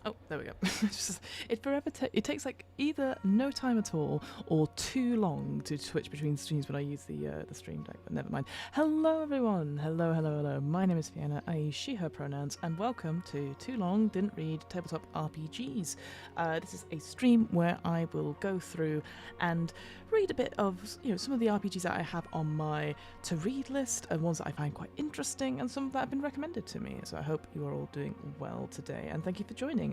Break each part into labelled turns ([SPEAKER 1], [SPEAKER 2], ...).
[SPEAKER 1] Oh, there we go. It takes like either no time at all or too long to switch between streams when I use the stream deck. But never mind. Hello, everyone. Hello. My name is Fiona. I use she/her pronouns, and welcome to Too Long Didn't Read Tabletop RPGs. This is a stream where I will go through and read a bit of some of the RPGs that I have on my to read list, and ones that I find quite interesting, and some that have been recommended to me. So I hope you are all doing well today, and thank you for joining.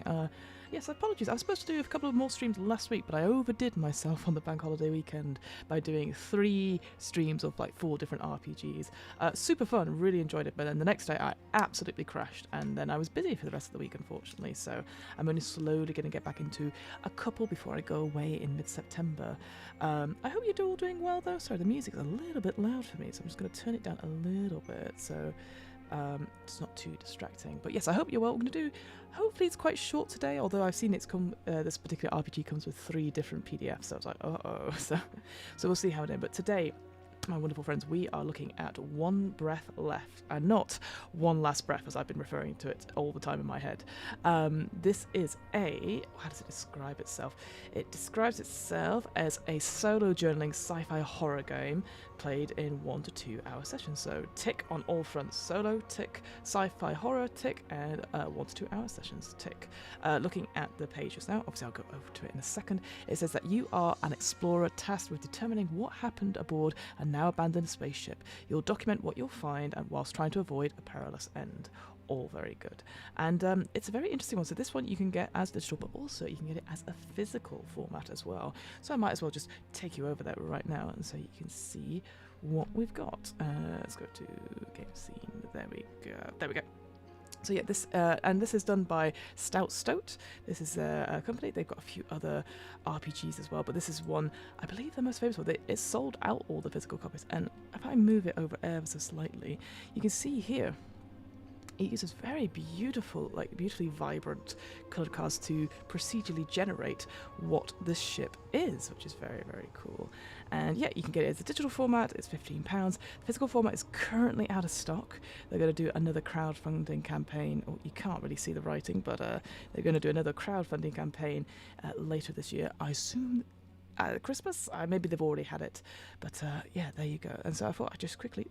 [SPEAKER 1] Yes, apologies. I was supposed to do a couple of more streams last week, but I overdid myself on the bank holiday weekend by doing 3 streams of like 4 different RPGs. Super fun, really enjoyed it, but then the next day I absolutely crashed, and then I was busy for the rest of the week, unfortunately. So I'm only slowly going to get back into a couple before I go away in mid-September. I hope you're all doing well, though. Sorry, the music's a little bit loud for me, so I'm just going to turn it down a little bit so it's not too distracting. But yes, I hope you're well. We're going to do, hopefully it's quite short today, although I've seen this particular RPG comes with 3 different PDFs, so I was like, uh-oh. So we'll see how it ends. But today, my wonderful friends, we are looking at One Breath Left, and not One Last Breath, as I've been referring to it all the time in my head. This is how does it describe itself? It describes itself as a solo journaling sci-fi horror game played in 1 to 2 hour sessions. So tick on all fronts: solo, tick; sci-fi horror, tick; and 1 to 2 hour sessions, tick. Looking at the pages now, obviously I'll go over to it in a second. It says that you are an explorer tasked with determining what happened aboard a now abandoned spaceship. You'll document what you'll find, and whilst trying to avoid a perilous end. All very good. And it's a very interesting one. So this one you can get as digital, but also you can get it as a physical format as well. So I might as well just take you over there right now, and so you can see what we've got. Let's go to game scene. There we go. So yeah, this is done by Stout Stoat. This is a company. They've got a few other RPGs as well, but this is one I believe the most famous one. It sold out all the physical copies, and if I move it over ever so slightly, you can see here it uses very beautifully vibrant colored cards to procedurally generate what this ship is, which is very, very cool. And yeah, you can get it as a digital format. It's £15. The physical format is currently out of stock. They're going to do another crowdfunding campaign. Oh, you can't really see the writing, but they're going to do another crowdfunding campaign later this year. I assume at Christmas. Maybe they've already had it, but yeah, there you go. And so I thought I'd just quickly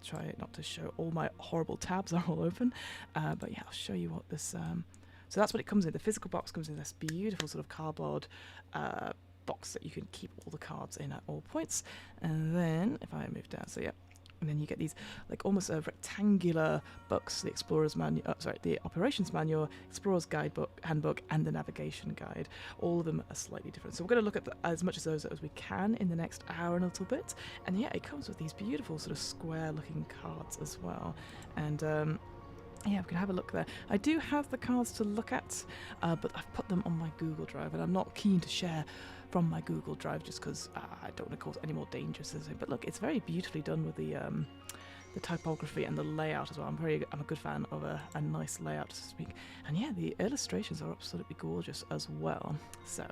[SPEAKER 1] try not to show all my horrible tabs are all open, but yeah, I'll show you what this so that's what it comes in. The physical box comes in this beautiful sort of cardboard box that you can keep all the cards in at all points. And then if I move down, so yeah, and then you get these like almost a rectangular books: the explorer's manual, the operations manual, explorer's guidebook, handbook, and the navigation guide. All of them are slightly different. So we're going to look at as much of those as we can in the next hour and a little bit. And yeah, it comes with these beautiful sort of square-looking cards as well. And yeah, we can have a look there. I do have the cards to look at, but I've put them on my Google Drive, and I'm not keen to share from my Google Drive just because I don't want to cause any more dangers. But look, it's very beautifully done with the typography and the layout as well. I'm a good fan of a nice layout, so to speak. And yeah, the illustrations are absolutely gorgeous as well. So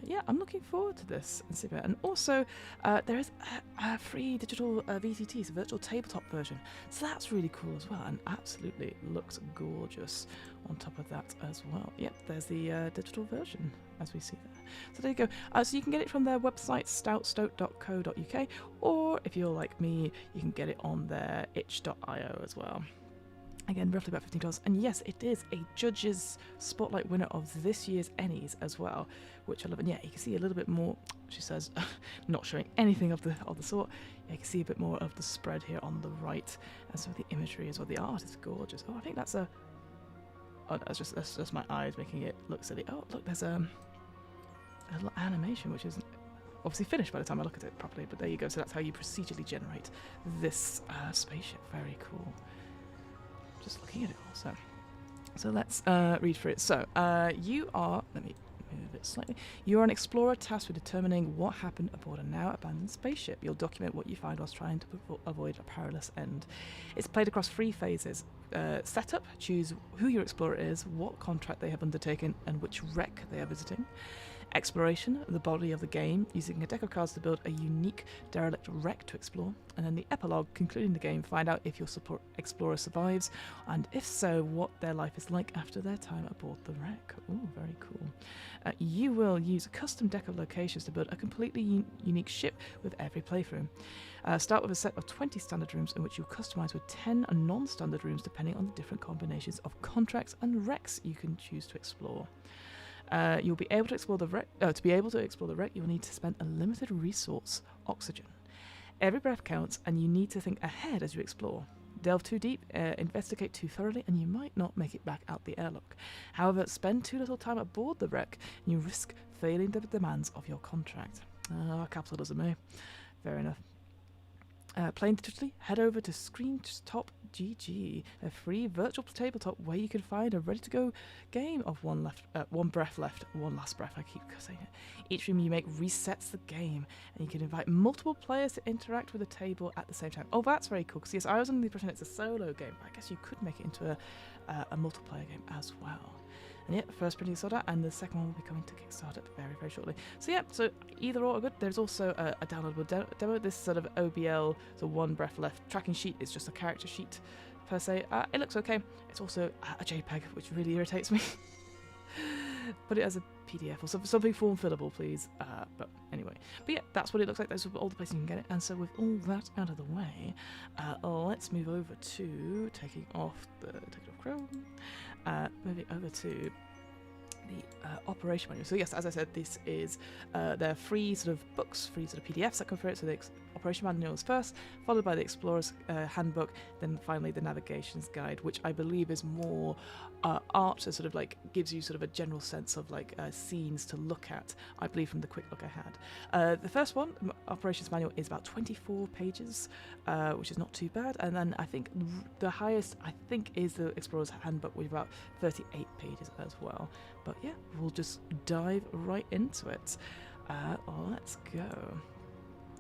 [SPEAKER 1] yeah, I'm looking forward to this. And also, there is a free digital VTT, so virtual tabletop version. So that's really cool as well, and absolutely looks gorgeous on top of that as well. Yep, there's the digital version, as we see there. So there you go. So you can get it from their website, stoutstoat.co.uk, or if you're like me, you can get it on their itch.io as well. Again, roughly about $15. And yes, it is a Judges Spotlight winner of this year's Ennies as well, which I love. And yeah, you can see a little bit more, she says, not showing anything of the sort. Yeah, you can see a bit more of the spread here on the right, and some of the imagery as well. The art is gorgeous. Oh, I think that's a... Oh, that's just my eyes making it look silly. Oh, look, there's a little animation, which is obviously finished by the time I look at it properly, but there you go. So that's how you procedurally generate this spaceship. Very cool. Just looking at it also. So let's read through it. So you are, let me move it slightly. You are an explorer tasked with determining what happened aboard a now abandoned spaceship. You'll document what you find whilst trying to avoid a perilous end. It's played across 3 phases. Setup: choose who your explorer is, what contract they have undertaken, and which wreck they are visiting. Exploration, the body of the game, using a deck of cards to build a unique derelict wreck to explore. And then the epilogue, concluding the game, find out if your explorer survives, and if so, what their life is like after their time aboard the wreck. Ooh, very cool. You will use a custom deck of locations to build a completely unique ship with every playthrough. Start with a set of 20 standard rooms in which you customize with 10 non-standard rooms depending on the different combinations of contracts and wrecks you can choose to explore. You'll be able to explore the wreck. To be able to explore the wreck, you will need to spend a limited resource, oxygen. Every breath counts, and you need to think ahead as you explore. Delve too deep, investigate too thoroughly, and you might not make it back out the airlock. However, spend too little time aboard the wreck, and you risk failing the demands of your contract. Capitalism, eh? Fair enough. Playing digitally, head over to ScreenTop.gg, a free virtual tabletop where you can find a ready-to-go game of one last breath. I keep saying it. Each room you make resets the game, and you can invite multiple players to interact with the table at the same time. Oh, that's very cool. Because yes, I was under the impression it's a solo game, but I guess you could make it into a multiplayer game as well. And yeah, first printing sold out, and the second one will be coming to Kickstarter very, very shortly. So yeah, so either or are good. There's also a downloadable demo. This sort of OBL, so one breath left tracking sheet. It's just a character sheet per se. It looks okay. It's also a JPEG, which really irritates me. Put it as a PDF or something form fillable, please. But anyway, but yeah, that's what it looks like. Those are all the places you can get it. And so with all that out of the way, let's move over to taking off Chrome. Moving over to the operation manual. So yes, as I said, this is they're free sort of books, free sort of PDFs that come for it. So the operation manual is first, followed by the explorer's handbook, then finally the navigation's guide, which I believe is more art, so sort of like gives you sort of a general sense of like scenes to look at, I believe, from the quick look I had. The first one, operations manual, is about 24 pages, which is not too bad. And then I think the highest, is the explorer's handbook with about 38 pages as well. But yeah, we'll just dive right into it. Let's go.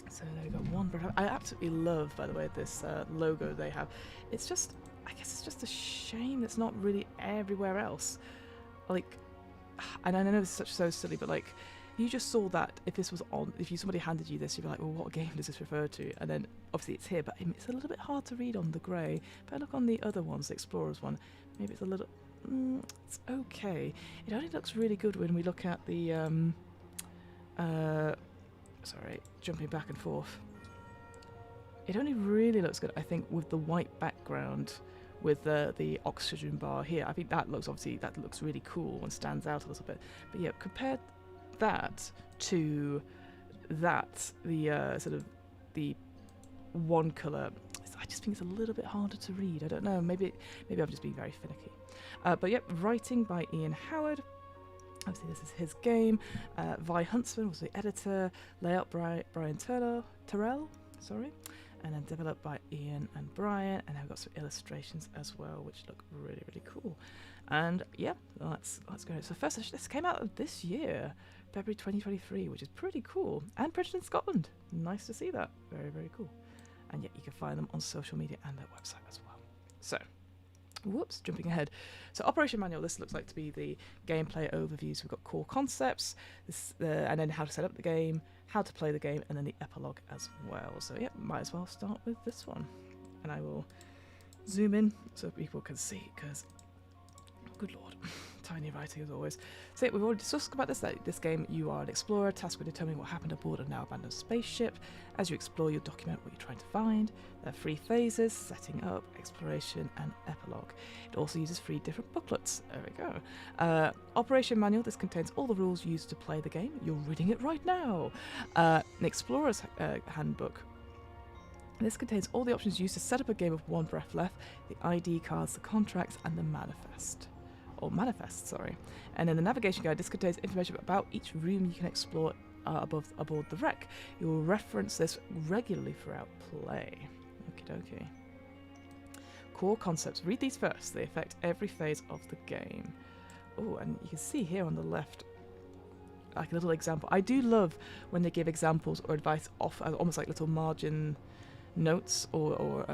[SPEAKER 1] So there we go, one breath. I absolutely love, by the way, this logo they have. It's just, I guess it's just a shame it's not really everywhere else. Like, and I know this is so silly, but like, you just saw that if this was on, somebody handed you this, you'd be like, well, what game does this refer to? And then obviously it's here, but it's a little bit hard to read on the grey. If I look on the other ones, the Explorers one, maybe it's a little, it's okay. It only looks really good when we look at the, sorry, jumping back and forth. It only really looks good, I think, with the white background, with the oxygen bar here. I think that looks really cool and stands out a little bit. But yeah, compare that to that, the sort of the one colour. I just think it's a little bit harder to read. I don't know. Maybe I'm just being very finicky. But yeah, writing by Ian Howard. Obviously, this is his game. Vi Huntsman was the editor. Layout by Brian Terrell, sorry. And then developed by Ian and Brian. And I've got some illustrations as well, which look really, really cool. And yeah, let's go. So first, this came out this year, February 2023, which is pretty cool. And printed in Scotland. Nice to see that. Very, very cool. And yeah, you can find them on social media and their website as well. So, whoops, jumping ahead. So Operation Manual, this looks like to be the gameplay overview. So we've got core concepts, and then how to set up the game, how to play the game, and then the epilogue as well. So yeah, might as well start with this one. And I will zoom in so people can see, because, good lord, tiny writing as always. So yeah, we've already discussed about this game. You are an explorer, tasked with determining what happened aboard a now abandoned spaceship. As you explore, you'll document what you're trying to find. There are 3 phases: setting up, exploration, and epilogue. It also uses 3 different booklets. There we go. Operation Manual, this contains all the rules used to play the game. You're reading it right now. An explorer's handbook. This contains all the options used to set up a game of one breath left, the ID cards, the contracts, and the manifest. Sorry. And in the navigation guide, this contains information about each room you can explore aboard the wreck. You will reference this regularly throughout play. Okie dokie. Core concepts. Read these first. They affect every phase of the game. Oh, and you can see here on the left, like a little example. I do love when they give examples or advice off, almost like little margin notes or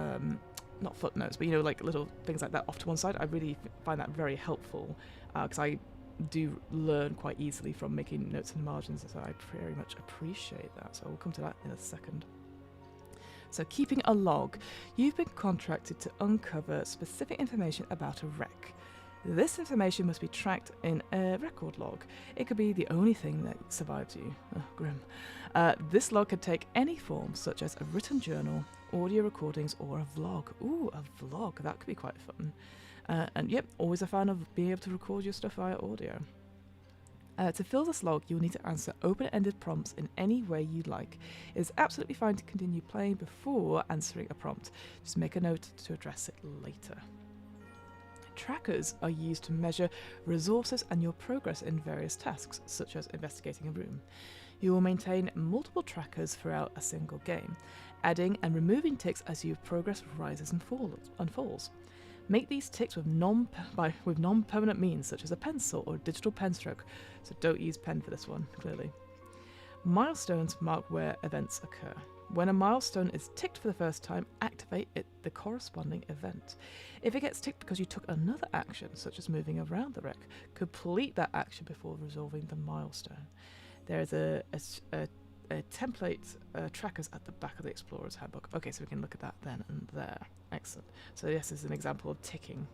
[SPEAKER 1] not footnotes, but like little things like that off to one side. I really find that very helpful, because I do learn quite easily from making notes in the margins, so I very much appreciate that. So we'll come to that in a second. So keeping a log. You've been contracted to uncover specific information about a wreck. This information must be tracked in a record log. It could be the only thing that survives you. Oh, grim. This log could take any form, such as a written journal, audio recordings, or a vlog. Ooh, a vlog. That could be quite fun. And yep, always a fan of being able to record your stuff via audio. To fill this log, you'll need to answer open-ended prompts in any way you like. It is absolutely fine to continue playing before answering a prompt. Just make a note to address it later. Trackers are used to measure resources and your progress in various tasks, such as investigating a room. You will maintain multiple trackers throughout a single game, adding and removing ticks as your progress rises and falls. Make these ticks with non-permanent means, such as a pencil or a digital pen stroke, so don't use pen for this one, clearly. Milestones mark where events occur. When a milestone is ticked for the first time, activate the corresponding event. If it gets ticked because you took another action, such as moving around the wreck, complete that action before resolving the milestone. There is a template trackers at the back of the Explorer's Handbook. Okay, so we can look at that then and there. Excellent. So this is an example of ticking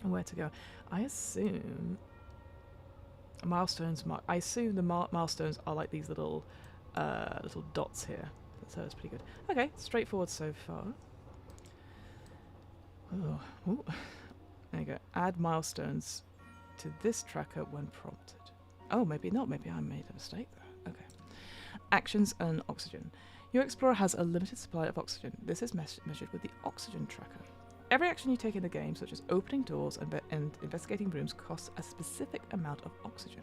[SPEAKER 1] and where to go. I assume milestones. I assume the milestones are like these little dots here. So it's pretty good. Okay, straightforward so far. Oh, ooh. There you go. Add milestones to this tracker when prompted. Oh, maybe not. Maybe I made a mistake there. Okay. Actions and oxygen. Your Explorer has a limited supply of oxygen. This is measured with the oxygen tracker. Every action you take in the game, such as opening doors and investigating rooms, costs a specific amount of oxygen.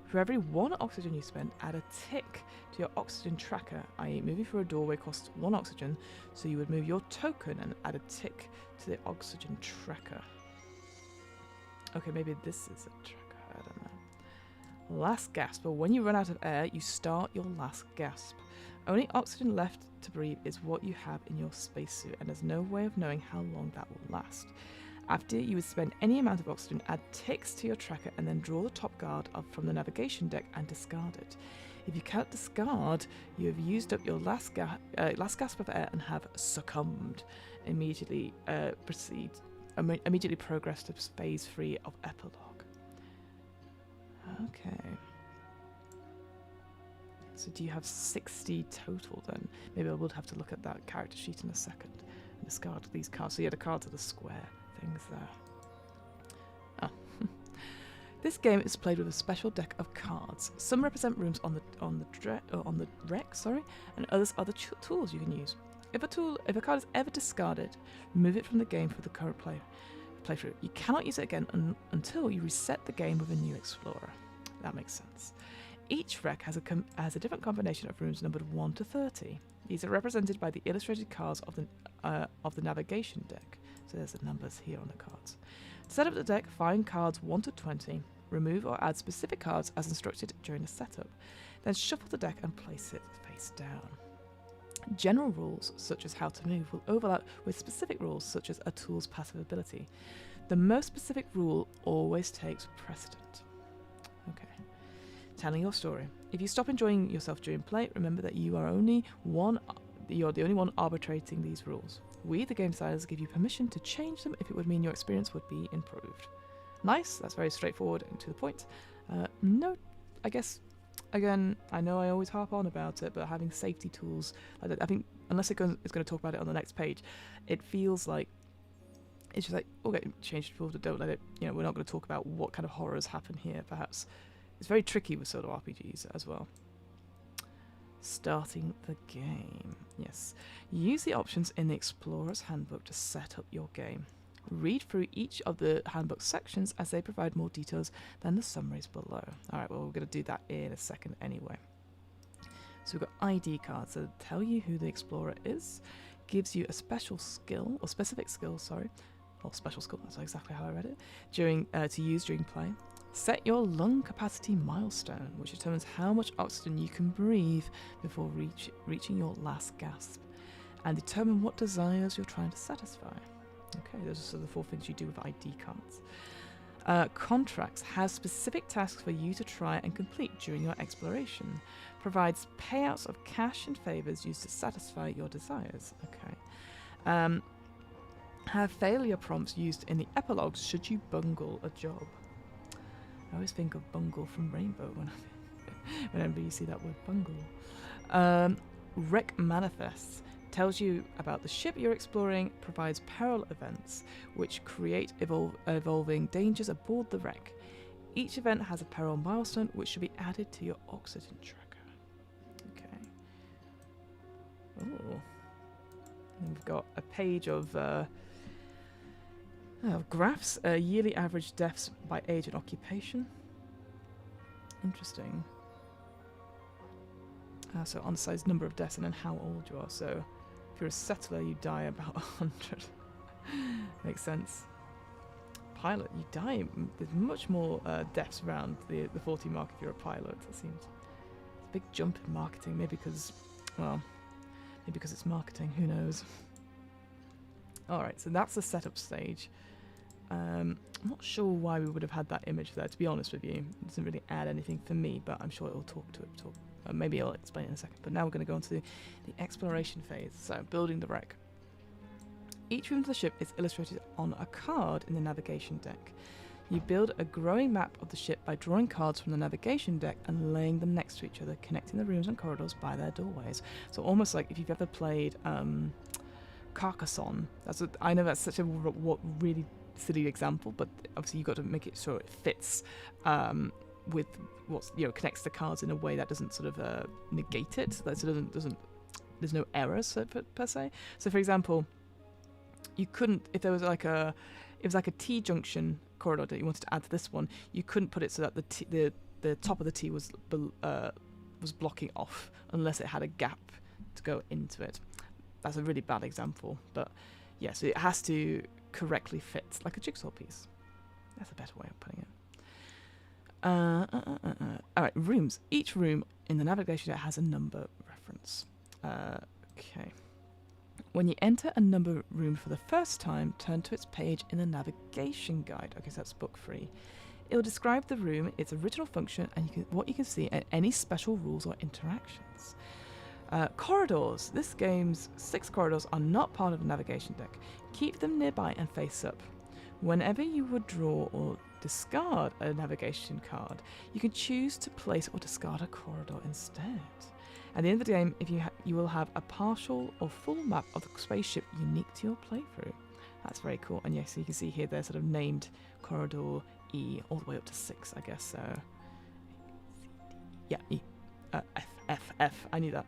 [SPEAKER 1] For every 1 oxygen you spend, add a tick to your oxygen tracker, i.e. moving through a doorway costs 1 oxygen, so you would move your token and add a tick to the oxygen tracker. Okay, maybe this is a tracker, I don't know. Last gasp, but when you run out of air, you start your last gasp. Only oxygen left to breathe is what you have in your spacesuit, and there's no way of knowing how long that will last. After you would spend any amount of oxygen, add ticks to your tracker and then draw the top card up from the navigation deck and discard it. If you can't discard, you have used up your last gasp of air and have succumbed. Immediately progress to phase 3 of epilogue. Okay. So do you have 60 total then? Maybe I would have to look at that character sheet in a second and discard these cards. So yeah, the cards are the square things there. Oh. This game is played with a special deck of cards. Some represent rooms on the wreck, and others are the tools you can use. If a card is ever discarded, remove it from the game for the current playthrough. You cannot use it again until you reset the game with a new Explorer. That makes sense. Each wreck has a different combination of rooms numbered 1 to 30. These are represented by the illustrated cards of the navigation deck. So there's the numbers here on the cards. To set up the deck, find cards 1 to 20, remove or add specific cards as instructed during the setup. Then shuffle the deck and place it face down. General rules, such as how to move, will overlap with specific rules, such as a tool's passive ability. The most specific rule always takes precedent. Okay. Telling your story. If you stop enjoying yourself during play, remember that you're the only one arbitrating these rules. We, the game designers, give you permission to change them if it would mean your experience would be improved. Nice, that's very straightforward and to the point. No, I guess, again, I know I always harp on about it, but having safety tools, like that, I think, unless it's going to talk about it on the next page, it feels like, it's just like, okay, change the rules, but don't let it, we're not going to talk about what kind of horrors happen here, perhaps. It's very tricky with solo RPGs as well. Starting the game. Yes. Use the options in the Explorer's Handbook to set up your game. Read through each of the handbook sections as they provide more details than the summaries below. Alright, well, we're going to do that in a second anyway. So we've got ID cards that tell you who the Explorer is, gives you a special skill, or specific skill, sorry, or special skill, that's exactly how I read it, to use during play. Set your lung capacity milestone, which determines how much oxygen you can breathe before reaching your last gasp, and determine what desires you're trying to satisfy. Okay, those are the 4 things you do with ID cards. Contracts has specific tasks for you to try and complete during your exploration. Provides payouts of cash and favors used to satisfy your desires. Okay. Have failure prompts used in the epilogues should you bungle a job. I always think of bungle from Rainbow whenever you see that word bungle. Wreck manifests. Tells you about the ship you're exploring, provides peril events, which create evolving dangers aboard the wreck. Each event has a peril milestone, which should be added to your oxygen tracker. Okay. Oh. And we've got a page of graphs, yearly average deaths by age and occupation. Interesting. So on the size number of deaths and then how old you are. So if you're a settler, you die about 100. Makes sense. Pilot, you die. There's much more deaths around the 40 mark if you're a pilot. It seems it's a big jump in marketing. Maybe because it's marketing. Who knows? All right, so that's the setup stage. I'm not sure why we would have had that image there. To be honest with you, it doesn't really add anything for me, but I'm sure it will talk to it. Maybe I'll explain in a second. But now we're going to go on to the exploration phase. So, building the wreck. Each room of the ship is illustrated on a card in the navigation deck. You build a growing map of the ship by drawing cards from the navigation deck and laying them next to each other, connecting the rooms and corridors by their doorways. So almost like if you've ever played Carcassonne. I know that's such a really silly example, but obviously you've got to make it so it fits with what's connects the cards in a way that doesn't sort of negate it. So that it doesn't there's no errors per se. So for example, you couldn't, if there was like a T junction corridor that you wanted to add to this one, you couldn't put it so that the top of the T was blocking off unless it had a gap to go into it. That's a really bad example, but yes, it has to correctly fit like a jigsaw piece. That's a better way of putting it. Alright, rooms. Each room in the navigation deck has a number reference. Okay. When you enter a number room for the first time, turn to its page in the navigation guide. Okay, so that's book 3. It will describe the room, its original function, and what you can see, and any special rules or interactions. Corridors. This game's 6 corridors are not part of the navigation deck. Keep them nearby and face up. Whenever you would draw or discard a navigation card, you can choose to place or discard a corridor instead. At the end of the game, you will have a partial or full map of the spaceship unique to your playthrough. That's very cool. And yes, you can see here they're sort of named corridor E all the way up to 6, I guess. So yeah, E, F. I knew that.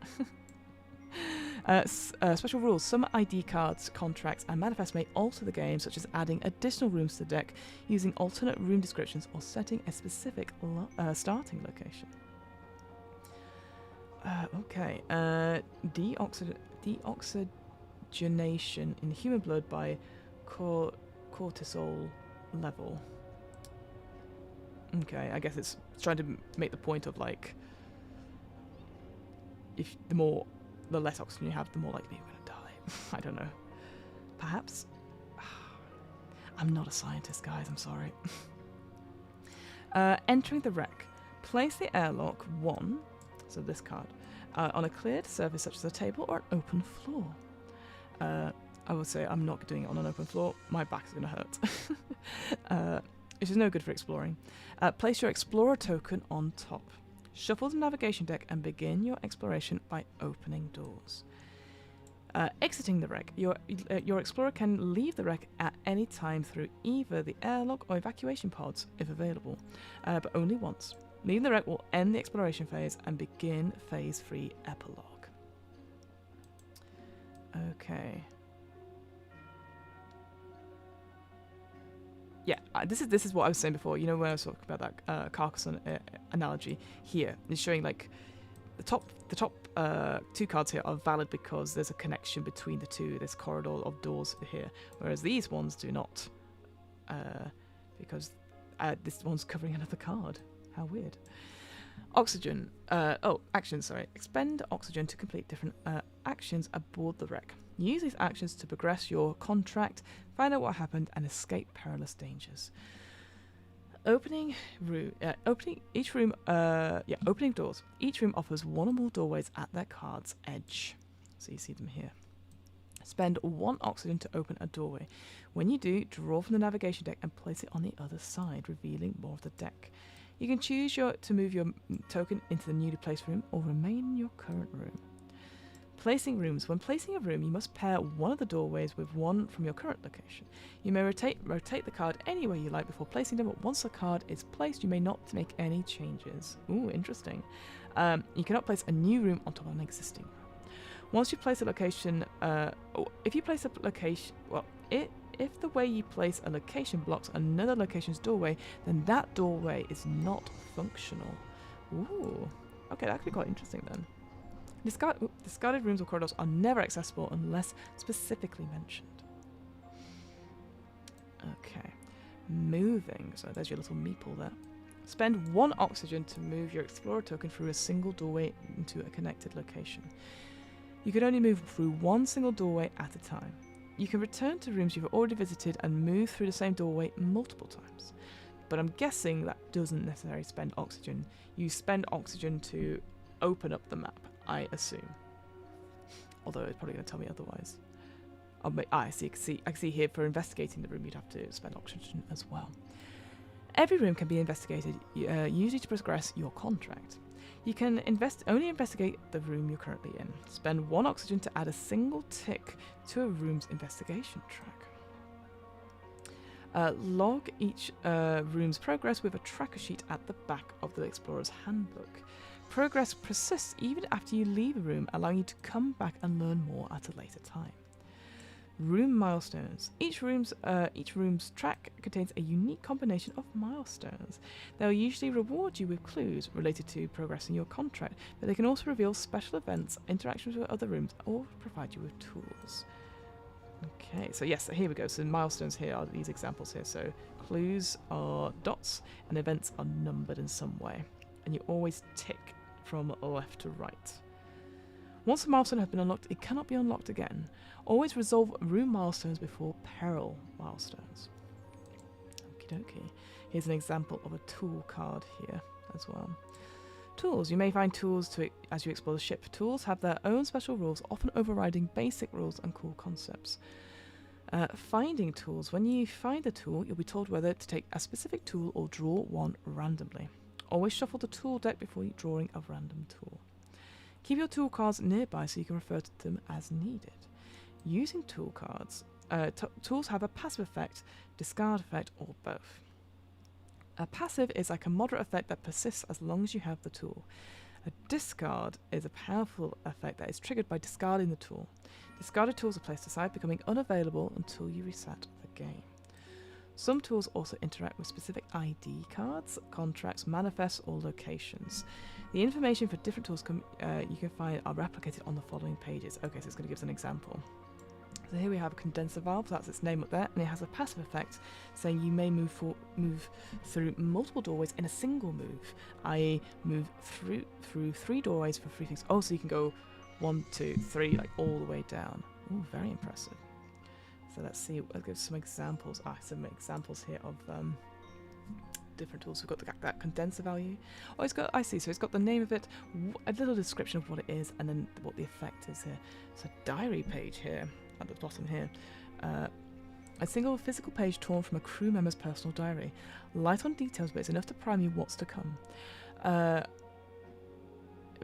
[SPEAKER 1] Special rules. Some ID cards, contracts, and manifests may alter the game, such as adding additional rooms to the deck, using alternate room descriptions, or setting a specific starting location. Okay. Deoxygenation in human blood by cortisol level. Okay, I guess it's trying to make the point of like, if the less oxygen you have, the more likely you're going to die. I don't know. Perhaps? I'm not a scientist, guys. I'm sorry. Entering the wreck. Place the airlock 1, so this card, on a cleared surface such as a table or an open floor. I would say I'm not doing it on an open floor. My back's going to hurt. Which is no good for exploring. Place your explorer token on top. Shuffle the navigation deck and begin your exploration by opening doors. Exiting the wreck. Your explorer can leave the wreck at any time through either the airlock or evacuation pods, if available, but only once. Leaving the wreck will end the exploration phase and begin phase 3 epilogue. Okay. Yeah, this is what I was saying before. You know, when I was talking about that Carcassonne analogy here, it's showing like the top 2 cards here are valid because there's a connection between the two. This corridor of doors here, whereas these ones do not, because this one's covering another card. How weird. Oxygen. Actions. Sorry. Expend oxygen to complete different actions aboard the wreck. Use these actions to progress your contract, find out what happened, and escape perilous dangers. Opening doors. Each room offers one or more doorways at their card's edge. So you see them here. Spend 1 oxygen to open a doorway. When you do, draw from the navigation deck and place it on the other side, revealing more of the deck. You can choose to move your token into the newly placed room or remain in your current room. Placing rooms. When placing a room, you must pair one of the doorways with one from your current location. You may rotate the card any way you like before placing them, but once the card is placed, you may not make any changes. Ooh, interesting. You cannot place a new room on top of an existing room. Once you place a location, if you place a location, if the way you place a location blocks another location's doorway, then that doorway is not functional. Ooh, okay, that could be quite interesting then. Discarded rooms or corridors are never accessible unless specifically mentioned. Okay, moving. So there's your little meeple there. Spend 1 oxygen to move your explorer token through a single doorway into a connected location. You can only move through one single doorway at a time. You can return to rooms you've already visited and move through the same doorway multiple times. But I'm guessing that doesn't necessarily spend oxygen. You spend oxygen to open up the map, I assume. Although it's probably going to tell me otherwise. I see here for investigating the room you'd have to spend oxygen as well. Every room can be investigated, usually to progress your contract. You can only investigate the room you're currently in. Spend 1 oxygen to add a single tick to a room's investigation track. Log each room's progress with a tracker sheet at the back of the Explorer's Handbook. Progress persists even after you leave a room, allowing you to come back and learn more at a later time. Room milestones. Each room's track contains a unique combination of milestones. They'll usually reward you with clues related to progressing your contract, but they can also reveal special events, interactions with other rooms, or provide you with tools. Okay, so yes, here we go. So milestones here are these examples here. So clues are dots, and events are numbered in some way. And you always tick from left to right. Once a milestone has been unlocked, it cannot be unlocked again. Always resolve room milestones before peril milestones. Okie dokie. Here's an example of a tool card here as well. Tools. You may find tools as you explore the ship. Tools have their own special rules, often overriding basic rules and core concepts. Finding tools. When you find a tool, you'll be told whether to take a specific tool or draw one randomly. Always shuffle the tool deck before drawing a random tool. Keep your tool cards nearby so you can refer to them as needed. Using tool cards, tools have a passive effect, discard effect, or both. A passive is like a moderate effect that persists as long as you have the tool. A discard is a powerful effect that is triggered by discarding the tool. Discarded tools are placed aside, becoming unavailable until you reset the game. Some tools also interact with specific ID cards, contracts, manifests, or locations. The information for different tools you can find are replicated on the following pages. Okay, so it's going to give us an example. So here we have a condenser valve, that's its name up there, and it has a passive effect saying you may move through multiple doorways in a single move, i.e. move through 3 doorways for 3 things. Oh, so you can go 1, 2, 3, like all the way down. Ooh, very impressive. So let's see, I'll give some examples. Some examples here of different tools. We've got that condenser value. Oh, I see, so it's got the name of it, a little description of what it is, and then what the effect is here. So diary page here, at the bottom here. A single physical page torn from a crew member's personal diary. Light on details, but it's enough to prime you what's to come.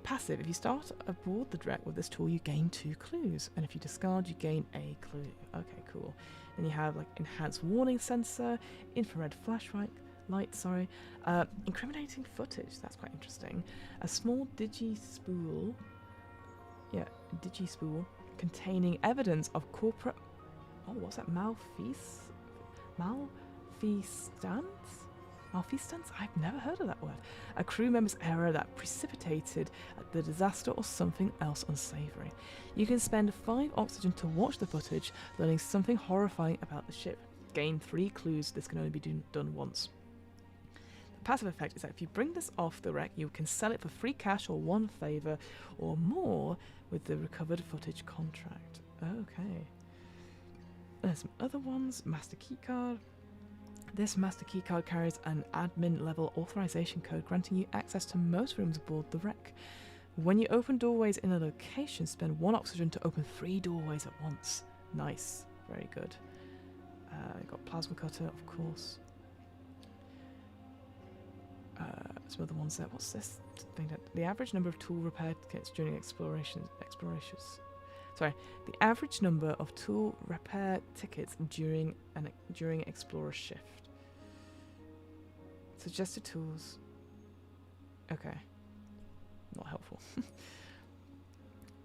[SPEAKER 1] Passive, if you start aboard the deck with this tool, you gain 2 clues, and if you discard, you gain a clue. Okay, cool. Then you have like enhanced warning sensor, infrared flashlight, incriminating footage. That's quite interesting. A small digispool containing evidence of corporate. Oh, what's that? Malfeasance? Malfeasance? I've never heard of that word. A crew member's error that precipitated the disaster or something else unsavory. You can spend 5 oxygen to watch the footage, learning something horrifying about the ship. Gain 3 clues. This can only be done once. The passive effect is that if you bring this off the wreck, you can sell it for free cash or 1 favor or more with the recovered footage contract. Okay. There's some other ones. Master keycard. This master keycard carries an admin level authorization code granting you access to most rooms aboard the wreck. When you open doorways in a location, spend 1 oxygen to open 3 doorways at once. Nice. Very good. Got plasma cutter, of course. Some other ones there. What's this thing? The average number of tool repair kits during explorations. Sorry, the average number of tool repair tickets during explorer shift. Suggested tools. Okay. Not helpful.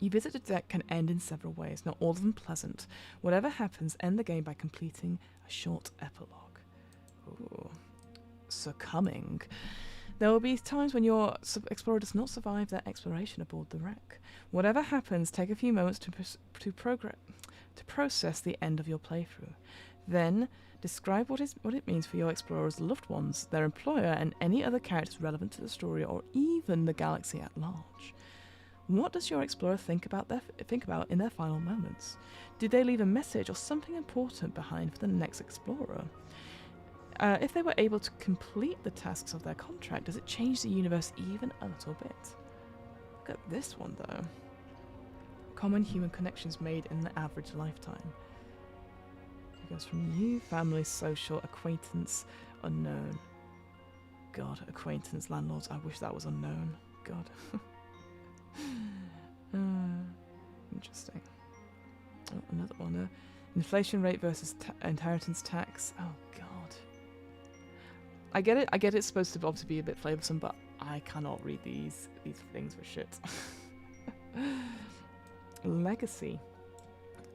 [SPEAKER 1] You visit a deck can end in several ways, not all of them pleasant. Whatever happens, end the game by completing a short epilogue. Ooh. Succumbing. There will be times when your explorer does not survive their exploration aboard the wreck. Whatever happens, take a few moments to process the end of your playthrough. Then, describe what it means for your explorer's loved ones, their employer, and any other characters relevant to the story or even the galaxy at large. What does your explorer think about in their final moments? Do they leave a message or something important behind for the next explorer? If they were able to complete the tasks of their contract, does it change the universe even a little bit? Look at this one, though. Common human connections made in the average lifetime. It goes from you, family, social, acquaintance, unknown. God, acquaintance, landlords, I wish that was unknown. God. Interesting. Oh, another one. Inflation rate versus inheritance tax. Oh, God. I get it. It's supposed to obviously be a bit flavoursome, but I cannot read these things for shit. Legacy.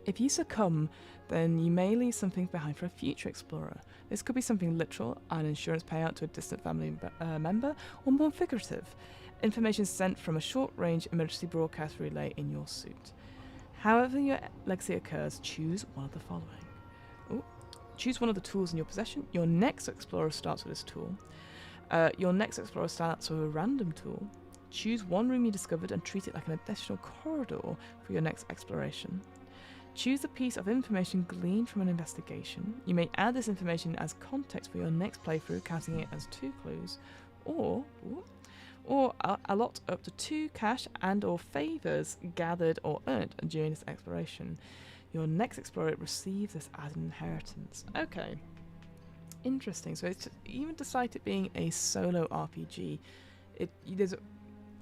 [SPEAKER 1] If you succumb, then you may leave something behind for a future explorer. This could be something literal, an insurance payout to a distant family member, or more figurative, information sent from a short-range emergency broadcast relay in your suit. However your legacy occurs, choose one of the following. Ooh. Choose one of the tools in your possession. Your next explorer starts with this tool. Your next explorer starts with a random tool. Choose one room you discovered and treat it like an additional corridor for your next exploration. Choose a piece of information gleaned from an investigation. You may add this information as context for your next playthrough, counting it as 2 clues, or allot up to 2 cash and/or favors gathered or earned during this exploration. Your next explorer receives this as an inheritance. Okay. Interesting. So it's even despite it being a solo RPG,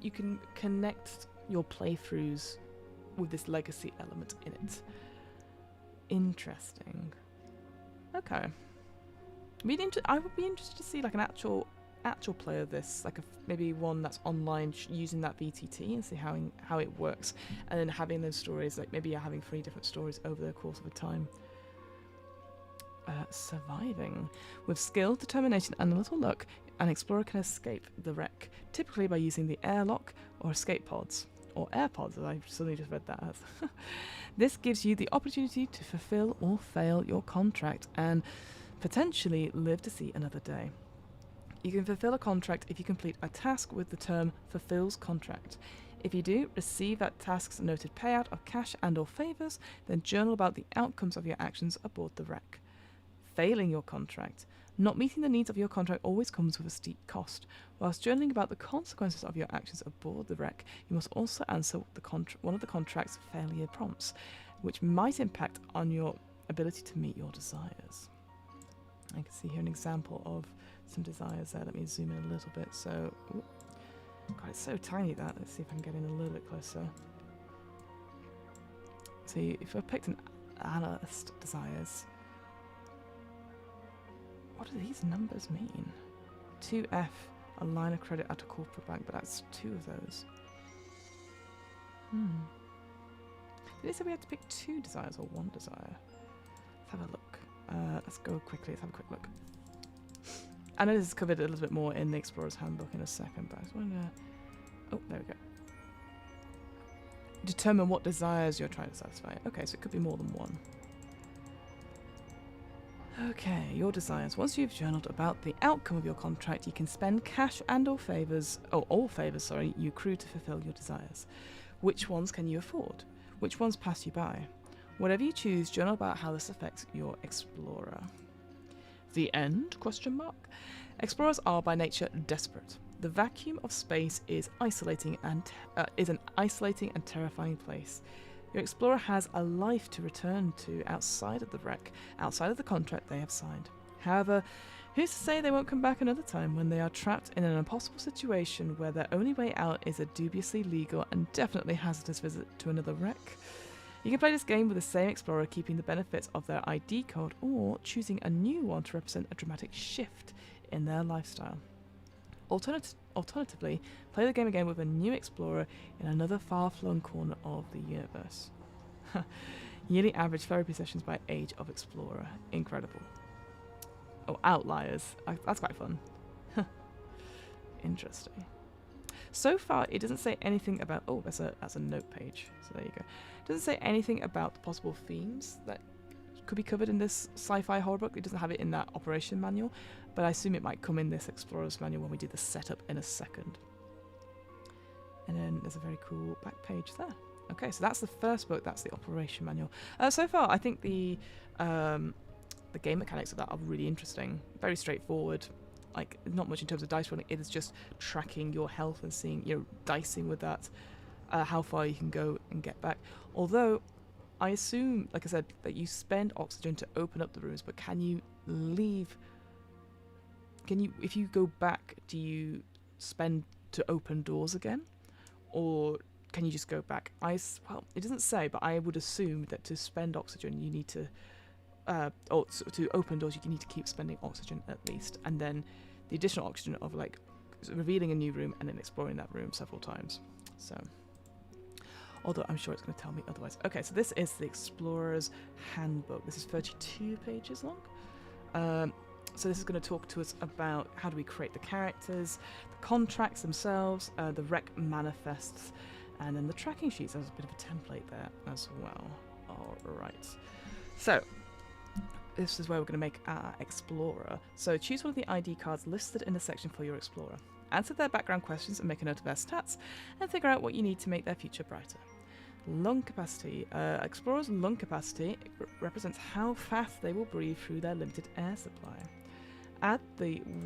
[SPEAKER 1] you can connect your playthroughs with this legacy element in it. Interesting. Okay. I would be interested to see like an actual play of this, like maybe one that's online using that VTT and see how it works, and then having those stories, like maybe you're having 3 different stories over the course of a time. Surviving. With skill, determination, and a little luck, an explorer can escape the wreck, typically by using the airlock or escape pods. Or AirPods, as I suddenly just read that as. This gives you the opportunity to fulfill or fail your contract and potentially live to see another day. You can fulfill a contract if you complete a task with the term fulfills contract. If you do, receive that task's noted payout of cash and/or favours, then journal about the outcomes of your actions aboard the wreck. Failing your contract. Not meeting the needs of your contract always comes with a steep cost. Whilst journaling about the consequences of your actions aboard the wreck, you must also answer one of the contract's failure prompts, which might impact on your ability to meet your desires. I can see here an example of some desires there. Let me zoom in a little bit. So, God, it's so tiny that. Let's see if I can get in a little bit closer. So if I picked an analyst desires, what do these numbers mean? 2F, a line of credit at a corporate bank, but that's 2 of those. Did it say we had to pick 2 desires or 1 desire? Let's have a look. Let's go quickly. Let's have a quick look. I know this is covered a little bit more in the Explorer's Handbook in a second, but I just want to... Oh, there we go. Determine what desires you're trying to satisfy. Okay, so it could be more than 1. Okay, your desires. Once you've journaled about the outcome of your contract, you can spend cash and/or favours, all favours, you accrue to fulfill your desires. Which ones can you afford? Which ones pass you by? Whatever you choose, journal about how this affects your explorer. The end? Question mark. Explorers are by nature desperate. The vacuum of space is an isolating and terrifying place. Your explorer has a life to return to outside of the wreck, outside of the contract they have signed. However, who's to say they won't come back another time when they are trapped in an impossible situation where their only way out is a dubiously legal and definitely hazardous visit to another wreck? You can play this game with the same explorer keeping the benefits of their ID code or choosing a new one to represent a dramatic shift in their lifestyle. Alternatively, play the game again with a new explorer in another far-flung corner of the universe. Yearly average therapy sessions by age of explorer. Incredible. Oh, outliers. That's quite fun. Interesting. So far, it doesn't say anything about... Oh, that's a note page. So there you go. It doesn't say anything about the possible themes that could be covered in this sci-fi horror book. It doesn't have it in that operation manual, but I assume it might come in this explorer's manual when we do the setup in a second. And then there's a very cool back page there. Okay, so that's the first book. That's the operation manual. So far, I think the game mechanics of that are really interesting. Very straightforward. Like, not much in terms of dice rolling. It is just tracking your health and seeing, dicing with that, how far you can go and get back. Although, I assume, like I said, that you spend oxygen to open up the rooms, but can you leave? If you go back, do you spend to open doors again? Or can you just go back? Well, it doesn't say, but I would assume that to spend oxygen, you need to, to open doors, you need to keep spending oxygen at least. And then the additional oxygen of, like, revealing a new room and then exploring that room several times. So... although I'm sure it's going to tell me otherwise. Okay, so this is the Explorer's Handbook. This is 32 pages long. So this is going to talk to us about how do we create the characters, the contracts themselves, the wreck manifests, and then the tracking sheets. There's a bit of a template there as well. All right. So this is where we're going to make our Explorer. So choose one of the ID cards listed in the section for your Explorer. Answer their background questions and make a note of their stats, and figure out what you need to make their future brighter. Lung capacity. Explorer's lung capacity represents how fast they will breathe through their limited air supply. Add Fiona.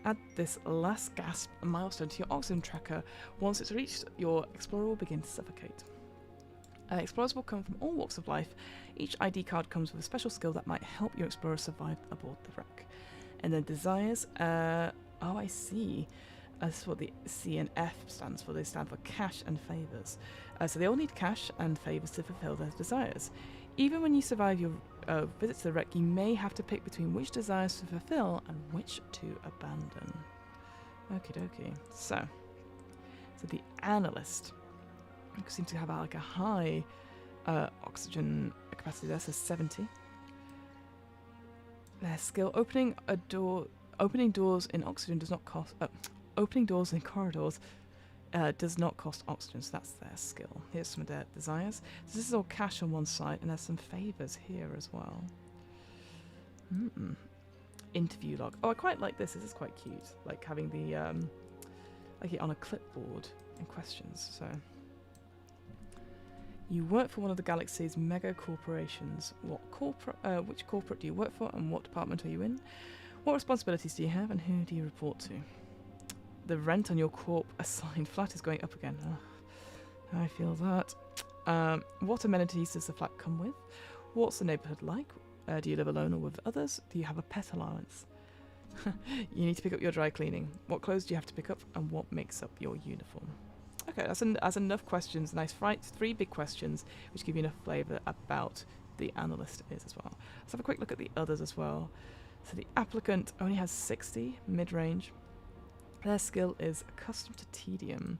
[SPEAKER 1] Add this last gasp milestone to your oxygen tracker. Once it's reached, your Explorer will begin to suffocate. Explorers will come from all walks of life. Each ID card comes with a special skill that might help your Explorer survive aboard the wreck. And then desires. Oh, I see. That's what the C and F stands for. They stand for cash and favours. So they all need cash and favours to fulfil their desires. Even when you survive your visit to the wreck, you may have to pick between which desires to fulfill and which to abandon. Okie dokie. So the analyst seems to have like a high oxygen capacity there, so 70. Their skill: opening doors in oxygen does not cost. Opening doors in corridors does not cost oxygen, so that's their skill. Here's some of their desires. So this is all cash on one side, and there's some favours here as well. Interview log. Oh, I quite like this. This is quite cute. Like having the like it on a clipboard and questions. So you work for one of the galaxy's mega corporations. Which corporate do you work for, and what department are you in? What responsibilities do you have, and who do you report to? The rent on your corp-assigned flat is going up again. Oh, I feel that. What amenities does the flat come with? What's the neighbourhood like? Do you live alone or with others? Do you have a pet allowance? You need to pick up your dry cleaning. What clothes do you have to pick up, and what makes up your uniform? Okay, that's enough questions. Nice, three big questions, which give you enough flavour about the analyst is as well. Let's have a quick look at the others as well. So the applicant only has 60 mid-range. Their skill is accustomed to tedium.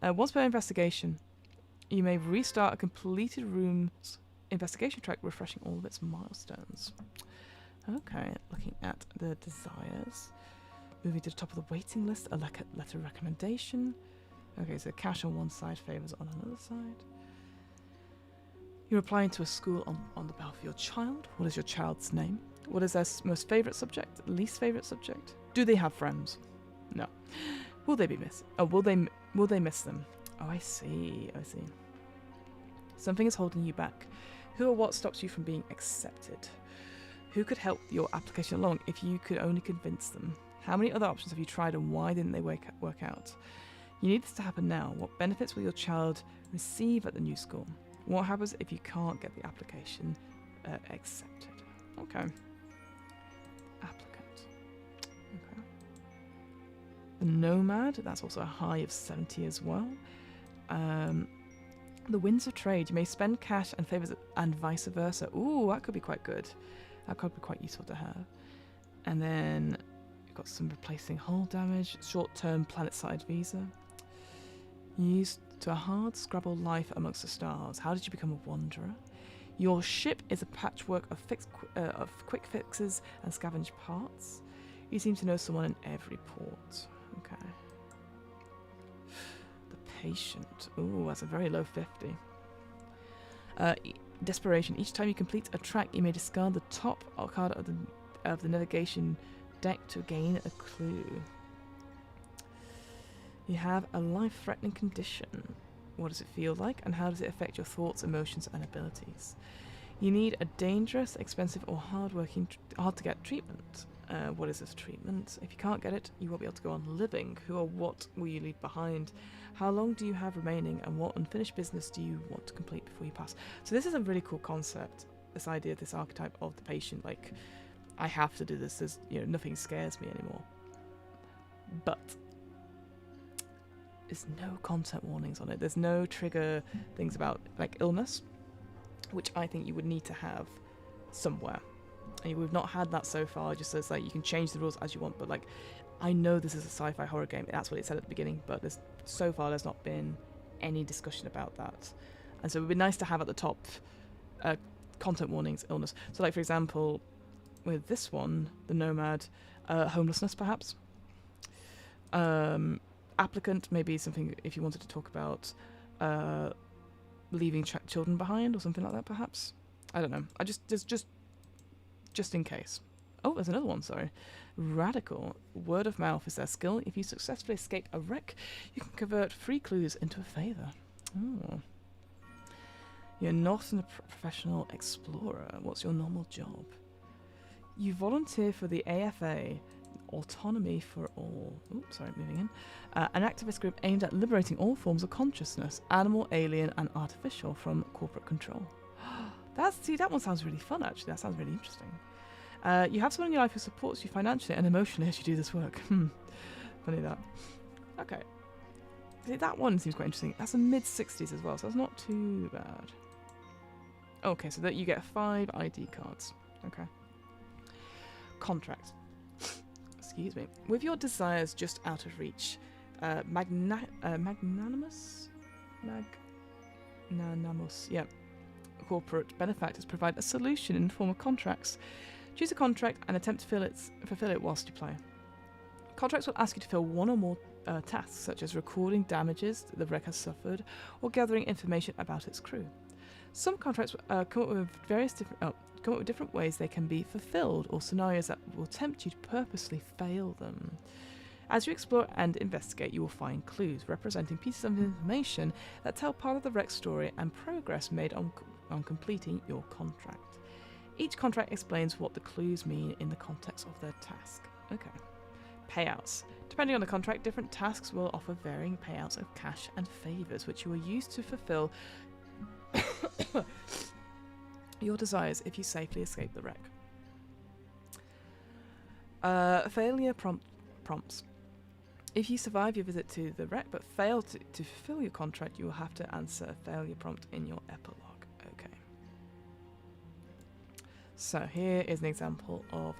[SPEAKER 1] Once per investigation, you may restart a completed room's investigation track, refreshing all of its milestones. Okay, looking at the desires. Moving to the top of the waiting list, a letter recommendation. Okay, so cash on one side, favours on another side. You're applying to a school on the behalf of your child. What is your child's name? What is their most favourite subject? Least favourite subject? Do they have friends? No. Will they be missed? Oh, will they miss them? Oh, I see. Something is holding you back. Who or what stops you from being accepted? Who could help your application along if you could only convince them? How many other options have you tried and why didn't they work out? You need this to happen now. What benefits will your child receive at the new school? What happens if you can't get the application accepted? Okay. Applicant. Okay. The Nomad, that's also a high of 70 as well. The Winds of Trade, you may spend cash and favours and vice versa. Ooh, that could be quite good. That could be quite useful to have. And then you've got some replacing hull damage, short-term planet-side visa. Used to a hard scrabble life amongst the stars. How did you become a wanderer? Your ship is a patchwork of quick fixes and scavenge parts. You seem to know someone in every port. Okay. The Patient. Ooh, that's a very low 50. Desperation. Each time you complete a track, you may discard the top card of the navigation deck to gain a clue. You have a life-threatening condition. What does it feel like, and how does it affect your thoughts, emotions, and abilities? You need a dangerous, expensive, or hard-to-get treatment. What is this treatment? If you can't get it, you won't be able to go on living. Who or what will you leave behind? How long do you have remaining, and what unfinished business do you want to complete before you pass? So this is a really cool concept, this idea, this archetype of the patient. Like, I have to do this. There's, nothing scares me anymore. But there's no content warnings on it. There's no trigger things about, like, illness, which I think you would need to have somewhere. And we've not had that so far. Just as, like, you can change the rules as you want, but, like, I know this is a sci-fi horror game. That's what it said at the beginning, but so far there's not been any discussion about that. And so it would be nice to have at the top content warnings, illness. So, like, for example, with this one, the Nomad, homelessness perhaps. Applicant, maybe something if you wanted to talk about leaving children behind or something like that, perhaps. I don't know. Just in case. Oh, there's another one, sorry. Radical. Word of mouth is their skill. If you successfully escape a wreck, you can convert free clues into a favour. Oh. You're not a professional explorer. What's your normal job? You volunteer for the AFA, Autonomy for All. Oops, sorry, moving in. An activist group aimed at liberating all forms of consciousness, animal, alien, and artificial, from corporate control. That one sounds really fun, actually. That sounds really interesting. You have someone in your life who supports you financially and emotionally as you do this work. Funny that. Okay. See, that one seems quite interesting. That's a mid-60s as well, so that's not too bad. Okay, so that you get 5 ID cards. Okay. Contract. Excuse me. With your desires just out of reach, magnanimous? Yeah. Corporate benefactors provide a solution in the form of contracts. Choose a contract and attempt to fulfill it whilst you play. Contracts will ask you to fill one or more tasks, such as recording damages the wreck has suffered or gathering information about its crew. Some contracts come up with different ways they can be fulfilled, or scenarios that will tempt you to purposely fail them. As you explore and investigate, you will find clues representing pieces of information that tell part of the wreck story and progress made on completing your contract. Each contract explains what the clues mean in the context of their task. Okay. Payouts. Depending on the contract, different tasks will offer varying payouts of cash and favours, which you will use to fulfill your desires if you safely escape the wreck. Failure prompts. If you survive your visit to the wreck but fail to fulfill your contract, you will have to answer a failure prompt in your epilogue. Okay. So here is an example of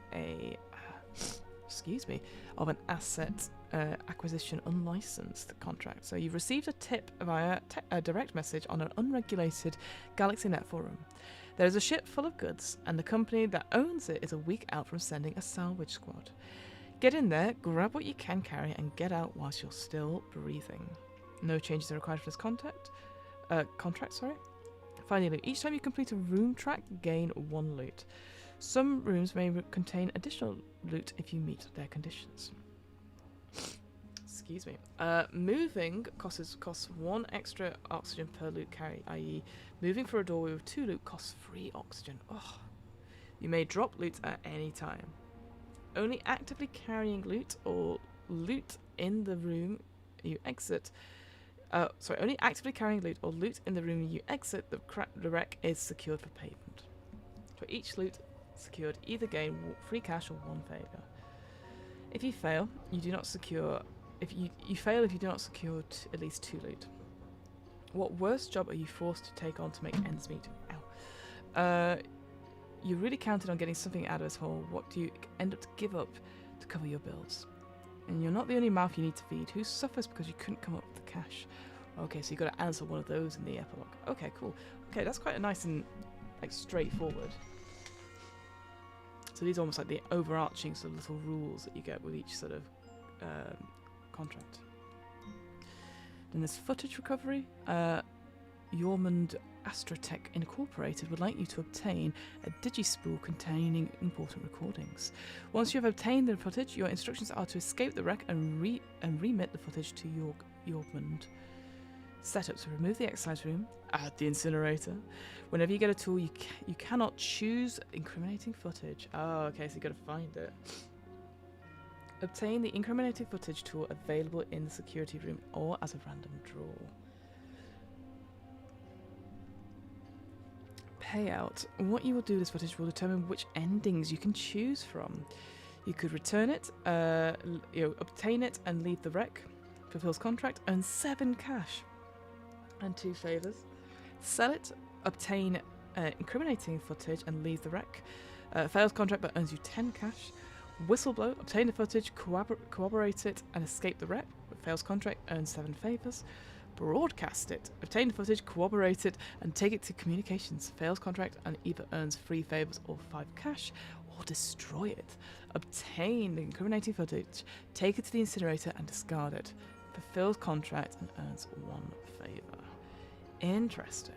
[SPEAKER 1] of an asset acquisition unlicensed contract. So you've received a tip via a direct message on an unregulated GalaxyNet forum. There is a ship full of goods, and the company that owns it is a week out from sending a salvage squad. Get in there, grab what you can carry, and get out whilst you're still breathing. No changes are required for this contract. Finally, each time you complete a room track, gain 1 loot. Some rooms may contain additional loot if you meet their conditions. Excuse Excuse me. Moving costs 1 extra oxygen per loot carry, i.e. moving for a doorway with 2 loot costs 3 oxygen. Oh. You may drop loot at any time. Only actively carrying loot or loot in the room you exit. Only actively carrying loot or loot in the room you exit the wreck is secured for payment. For each loot secured, either gain free cash or 1 favor. If you fail, you do not secure. If you fail if you do not secure at least 2 loot. What worst job are you forced to take on to make ends meet? Ow. You really counted on getting something out of this hole. What do you end up to give up to cover your bills? And you're not the only mouth you need to feed. Who suffers because you couldn't come up with the cash? Okay, so you got to answer one of those in the epilogue. Okay, cool. Okay, that's quite a nice and straightforward. So these are almost like the overarching sort of little rules that you get with each sort of contract. Then there's footage recovery. Yormond Astrotech Incorporated would like you to obtain a digispool containing important recordings. Once you have obtained the footage, your instructions are to escape the wreck and remit the footage to Yormond. Setup to remove the exercise room, add the incinerator. Whenever you get a tool, you cannot choose incriminating footage. Oh, okay, so you got to find it. Obtain the incriminating footage tool available in the security room or as a random draw. Payout. What you will do with this footage will determine which endings you can choose from. You could return it, obtain it and leave the wreck, fulfills contract, earn 7 cash and 2 favors. Sell it, obtain incriminating footage and leave the wreck, fails contract but earns you 10 cash. Whistleblow, obtain the footage, corroborate it and escape the wreck, fails contract, earns 7 favors. Broadcast it, obtain the footage, corroborate it, and take it to communications. Fails contract and either earns 3 favors or 5 cash, or destroy it. Obtain the incriminating footage, take it to the incinerator and discard it. Fulfills contract and earns 1 favor. Interesting.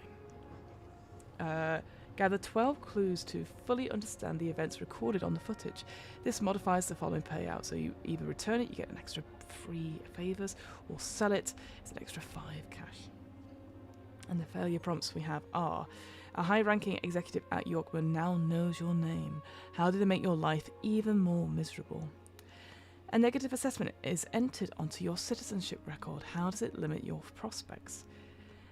[SPEAKER 1] Gather 12 clues to fully understand the events recorded on the footage. This modifies the following payout. So you either return it, you get an extra 3 favors, or sell it, it's an extra 5 cash. And the failure prompts we have are: a high-ranking executive at Yorkman now knows your name. How did it make your life even more miserable? A negative assessment is entered onto your citizenship record. How does it limit your prospects?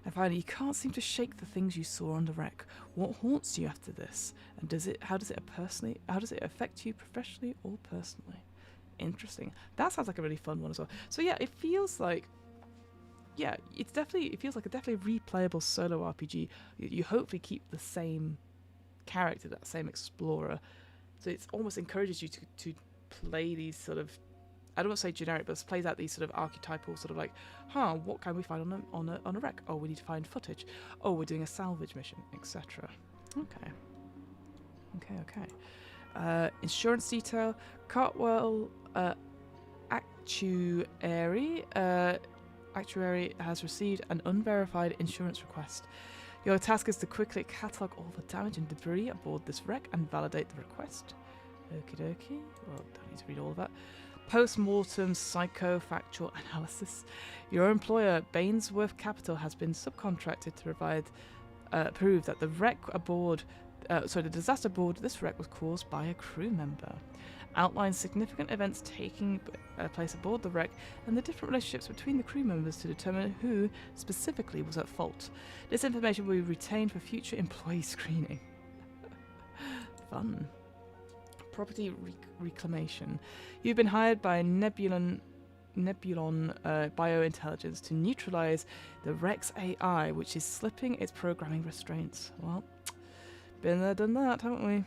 [SPEAKER 1] And finally, you can't seem to shake the things you saw on the wreck. What haunts you after this? And how does it affect you professionally or personally? Interesting. That sounds like a really fun one as well. So yeah, it feels like it feels like a definitely replayable solo RPG. You hopefully keep the same character, that same explorer. So it almost encourages you to play these sort of, I don't want to say generic, but it plays out these sort of archetypal sort of like, what can we find on a wreck? Oh, we need to find footage. Oh, we're doing a salvage mission, etc. Okay. Insurance detail. Cartwell Actuary has received an unverified insurance request. Your task is to quickly catalogue all the damage and debris aboard this wreck and validate the request. Okie dokie. Well, don't need to read all of that. Post-mortem psychofactual analysis. Your employer, Bainsworth Capital, has been subcontracted to prove that the disaster aboard this wreck was caused by a crew member. Outlines significant events taking place aboard the wreck and the different relationships between the crew members to determine who specifically was at fault. This information will be retained for future employee screening. Fun. Property reclamation. You've been hired by Nebulon Biointelligence to neutralize the wreck's AI, which is slipping its programming restraints. Well, been there, done that, haven't we?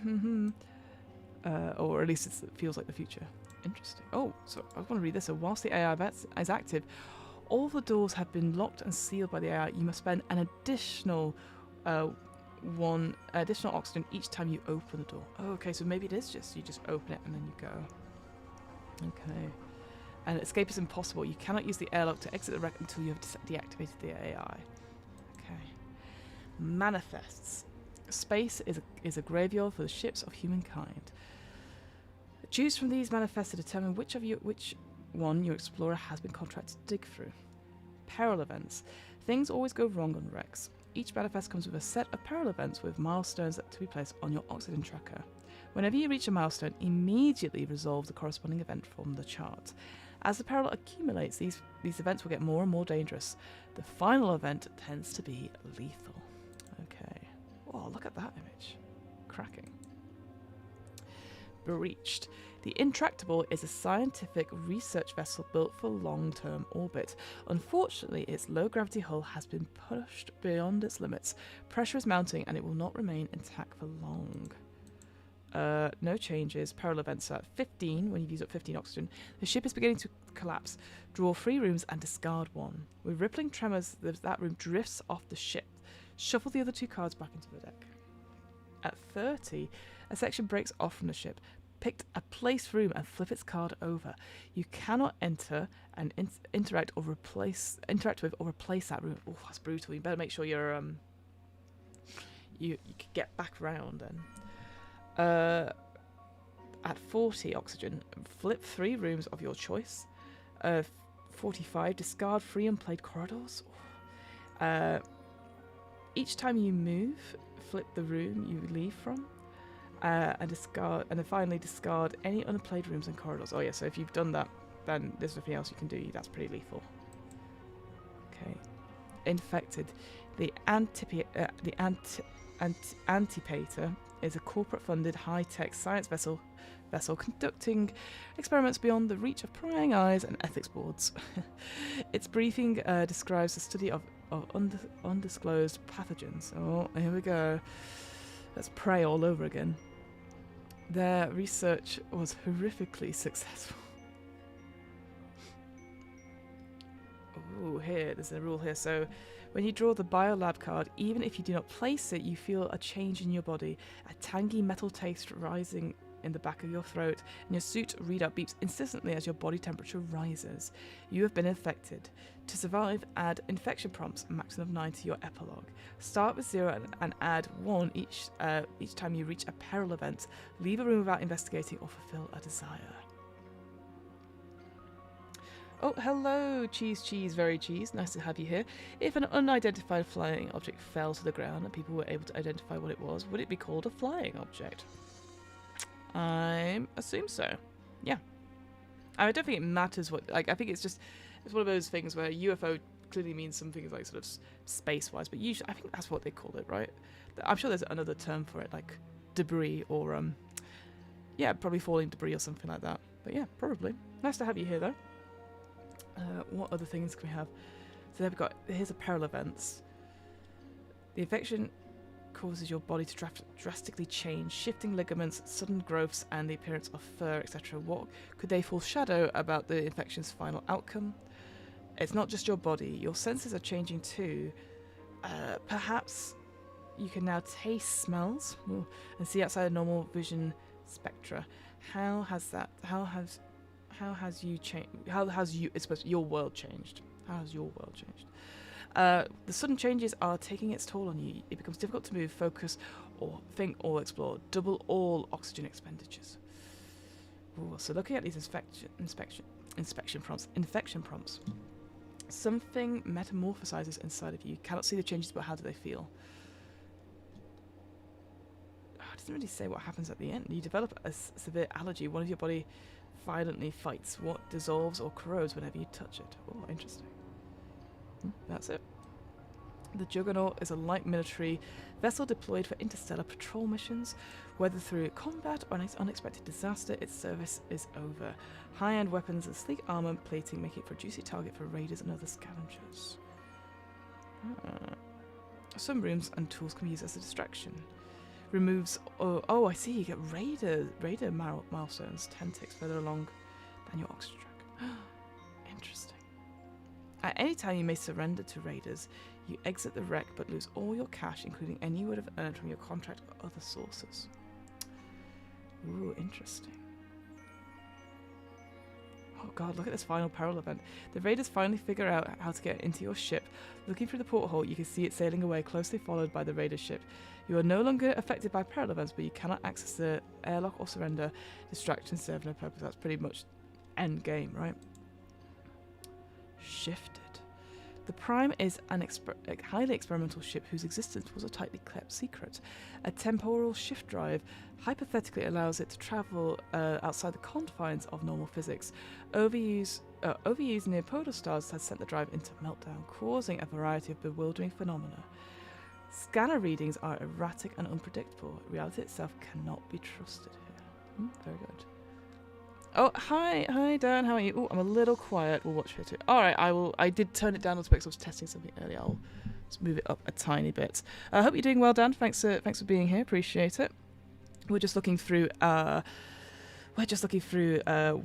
[SPEAKER 1] Or at least it feels like the future. Interesting. Oh, so I want to read this. So whilst the AI is active, all the doors have been locked and sealed by the AI. You must spend an additional additional oxygen each time you open the door. Oh, okay, so maybe it is you just open it and then you go. Okay. And escape is impossible. You cannot use the airlock to exit the wreck until you have deactivated the AI. Okay. Manifests. Space is a graveyard for the ships of humankind. Choose from these manifests to determine which one your explorer has been contracted to dig through. Peril events. Things always go wrong on wrecks. Each manifest comes with a set of peril events with milestones to be placed on your oxygen tracker. Whenever you reach a milestone, immediately resolve the corresponding event from the chart. As the peril accumulates, these events will get more and more dangerous. The final event tends to be lethal. Okay. Oh, look at that image. Cracking. Breached. The Intractable is a scientific research vessel built for long-term orbit. Unfortunately, its low-gravity hull has been pushed beyond its limits. Pressure is mounting and it will not remain intact for long. No changes. Peril events are at 15 when you've used up 15 oxygen. The ship is beginning to collapse. Draw 3 rooms and discard 1. With rippling tremors, that room drifts off the ship. Shuffle the other 2 cards back into the deck. At 30, a section breaks off from the ship. Pick a place room and flip its card over. You cannot enter and interact with or replace that room. Oh, that's brutal. You better make sure you're you can get back around then. At 40 oxygen, flip 3 rooms of your choice. 45, discard 3 unplayed corridors. Each time you move, flip the room you leave from. And discard, and then finally discard any unplayed rooms and corridors. Oh yeah, so if you've done that, then there's nothing else you can do. That's pretty lethal. Okay. Infected. The Antipater is a corporate-funded high-tech science vessel conducting experiments beyond the reach of prying eyes and ethics boards. Its briefing describes the study of undisclosed pathogens. Oh, here we go. Let's pray all over again. Their research was horrifically successful. Oh, here, there's a rule here. So, when you draw the Biolab card, even if you do not place it, you feel a change in your body. A tangy metal taste rising in the back of your throat, and your suit readout beeps insistently as your body temperature rises. You have been infected. To survive, add infection prompts, maximum of 9 to your epilogue. Start with 0 and add 1 each time you reach a peril event. Leave a room without investigating or fulfill a desire. Oh, hello, Cheese, very cheese. Nice to have you here. If an unidentified flying object fell to the ground and people were able to identify what it was, would it be called a flying object? I assume so. Yeah. I don't think it matters what... Like, I think it's one of those things where UFO clearly means something like sort of space-wise, but usually I think that's what they call it, right? I'm sure there's another term for it, like debris or, yeah, probably falling debris or something like that. But yeah, probably. Nice to have you here, though. What other things can we have? So here's a peril events. The infection causes your body to drastically change, shifting ligaments, sudden growths, and the appearance of fur, etc. What could they foreshadow about the infection's final outcome? It's not just your body, your senses are changing too. Perhaps you can now taste smells and see outside of normal vision spectra. How has your world changed? How has your world changed? The sudden changes are taking its toll on you. It becomes difficult to move, focus, or think or explore. Double all oxygen expenditures. Ooh, so looking at these infection prompts. Something metamorphosizes inside of you. You cannot see the changes, but how do they feel? It doesn't really say what happens at the end. You develop a severe allergy. One of your body violently fights what dissolves or corrodes whenever you touch it. Oh, interesting. That's it. The Juggernaut is a light military vessel deployed for interstellar patrol missions. Whether through combat or an unexpected disaster, its service is over. High-end weapons and sleek armor plating make it for a juicy target for raiders and other scavengers. Some rooms and tools can be used as a distraction. Removes... Oh, I see. You get raider milestones 10 ticks further along than your oxygen track. Interesting. At any time you may surrender to raiders. You exit the wreck but lose all your cash, including any you would have earned from your contract or other sources. Ooh, interesting. Oh god, look at this final peril event. The raiders finally figure out how to get into your ship. Looking through the porthole, you can see it sailing away, closely followed by the raider ship. You are no longer affected by peril events, but you cannot access the airlock or surrender. Distractions serve no purpose. That's pretty much end game, right? shifted. The Prime is a highly experimental ship whose existence was a tightly kept secret. A temporal shift drive hypothetically allows it to travel outside the confines of normal physics. Overuse near polar stars has sent the drive into meltdown, causing a variety of bewildering phenomena. Scanner readings are erratic and unpredictable. Reality itself cannot be trusted here. Very good. Oh, hi, Dan. How are you? Oh, I'm a little quiet. We'll watch here too. All right, I did turn it down a bit because I was testing something earlier. I'll just move it up a tiny bit. I hope you're doing well, Dan. Thanks for being here. Appreciate it. We're just looking through.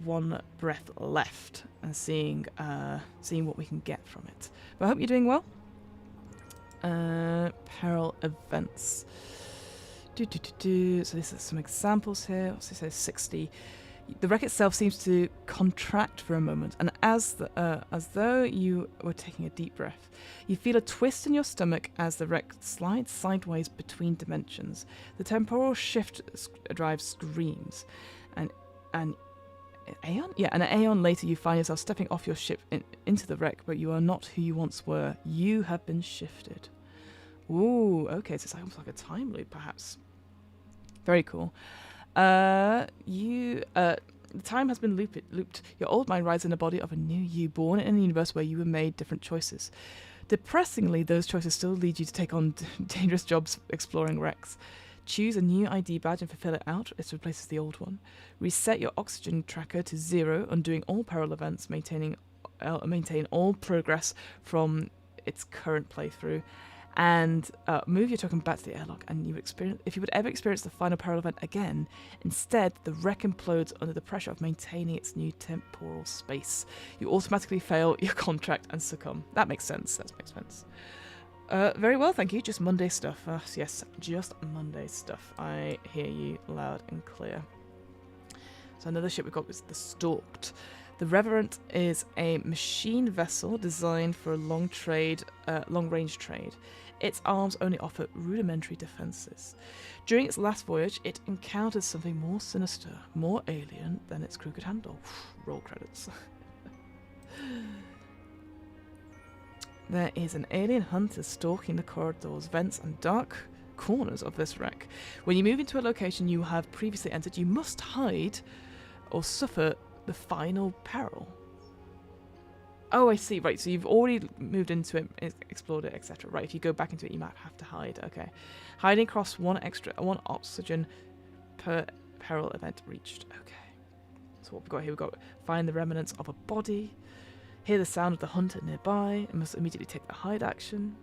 [SPEAKER 1] One Breath Left and seeing what we can get from it. But I hope you're doing well. Peril events. So this is some examples here. So it says 60. The wreck itself seems to contract for a moment, and as though you were taking a deep breath, you feel a twist in your stomach as the wreck slides sideways between dimensions. The temporal shift drive screams, and an aeon later you find yourself stepping off your ship into the wreck, but you are not who you once were. You have been shifted. Ooh, okay, so it's almost like a time loop, perhaps. Very cool. The time has been looped. Your old mind rides in the body of a new you, born in a universe where you were made different choices. Depressingly, those choices still lead you to take on dangerous jobs exploring wrecks. Choose a new ID badge and fulfill it out. It replaces the old one. Reset your oxygen tracker to 0, undoing all peril events, maintain all progress from its current playthrough. And move your token back to the airlock, and if you would ever experience the final peril event again, instead the wreck implodes under the pressure of maintaining its new temporal space. You automatically fail your contract and succumb. That makes sense. Very well, thank you. Just Monday stuff. Yes, just Monday stuff. I hear you loud and clear. So another ship we've got is the Stalked. The Reverent is a machine vessel designed for a long-range trade. Its arms only offer rudimentary defences. During its last voyage, it encountered something more sinister, more alien than its crew could handle. Roll credits. There is an alien hunter stalking the corridors, vents, and dark corners of this wreck. When you move into a location you have previously entered, you must hide or suffer the final peril. Oh, I see. Right, so you've already moved into it, explored it, etc. Right, if you go back into it, you might have to hide. Okay. Hiding across one oxygen per peril event reached. Okay. So what we've got here, we've got find the remnants of a body, hear the sound of the hunter nearby, and must immediately take the hide action.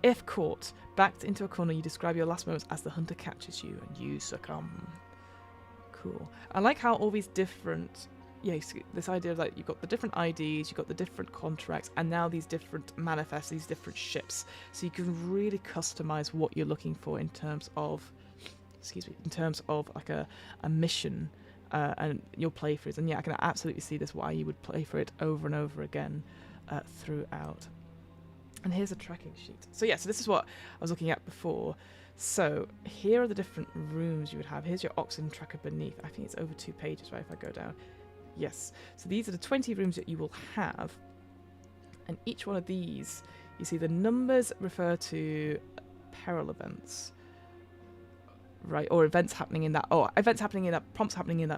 [SPEAKER 1] If caught, backed into a corner, you describe your last moments as the hunter catches you and you succumb. Cool. I like how all these different, this idea of like you've got the different IDs, you've got the different contracts, and now these different manifests, these different ships. So you can really customize what you're looking for in terms of, like a mission and your playthroughs. And yeah, I can absolutely see this why you would play for it over and over again throughout. And here's a tracking sheet. So yeah, so this is what I was looking at before. So here are the different rooms you would have. Here's your oxygen tracker beneath. I think it's over 2 pages, right, if I go down. Yes. So these are the 20 rooms that you will have. And each one of these, you see the numbers refer to peril events. Right, or prompts happening in that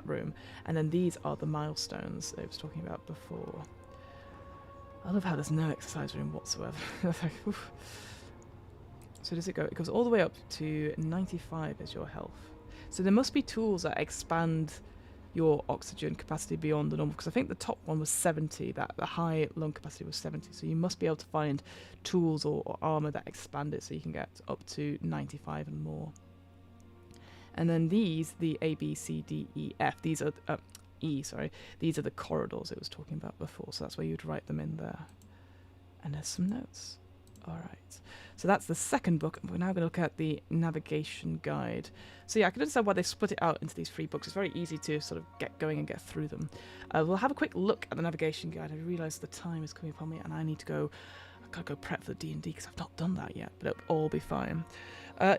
[SPEAKER 1] room. And then these are the milestones I was talking about before. I love how there's no exercise room whatsoever. So does it go? It goes all the way up to 95 as your health. So there must be tools that expand your oxygen capacity beyond the normal, because I think the top one was 70, that the high lung capacity was 70. So you must be able to find tools or armor that expand it so you can get up to 95 and more. And then these, the A, B, C, D, E, F, these are these are the corridors it was talking about before. So that's where you'd write them in there. And there's some notes. All right, so that's the second book. We're now going to look at the navigation guide. So yeah, I can understand why they split it out into these 3 books. It's very easy to sort of get going and get through them. We'll have a quick look at the navigation guide. I realise the time is coming upon me and I need to go. I've got to go prep for the D&D because I've not done that yet, but it'll all be fine.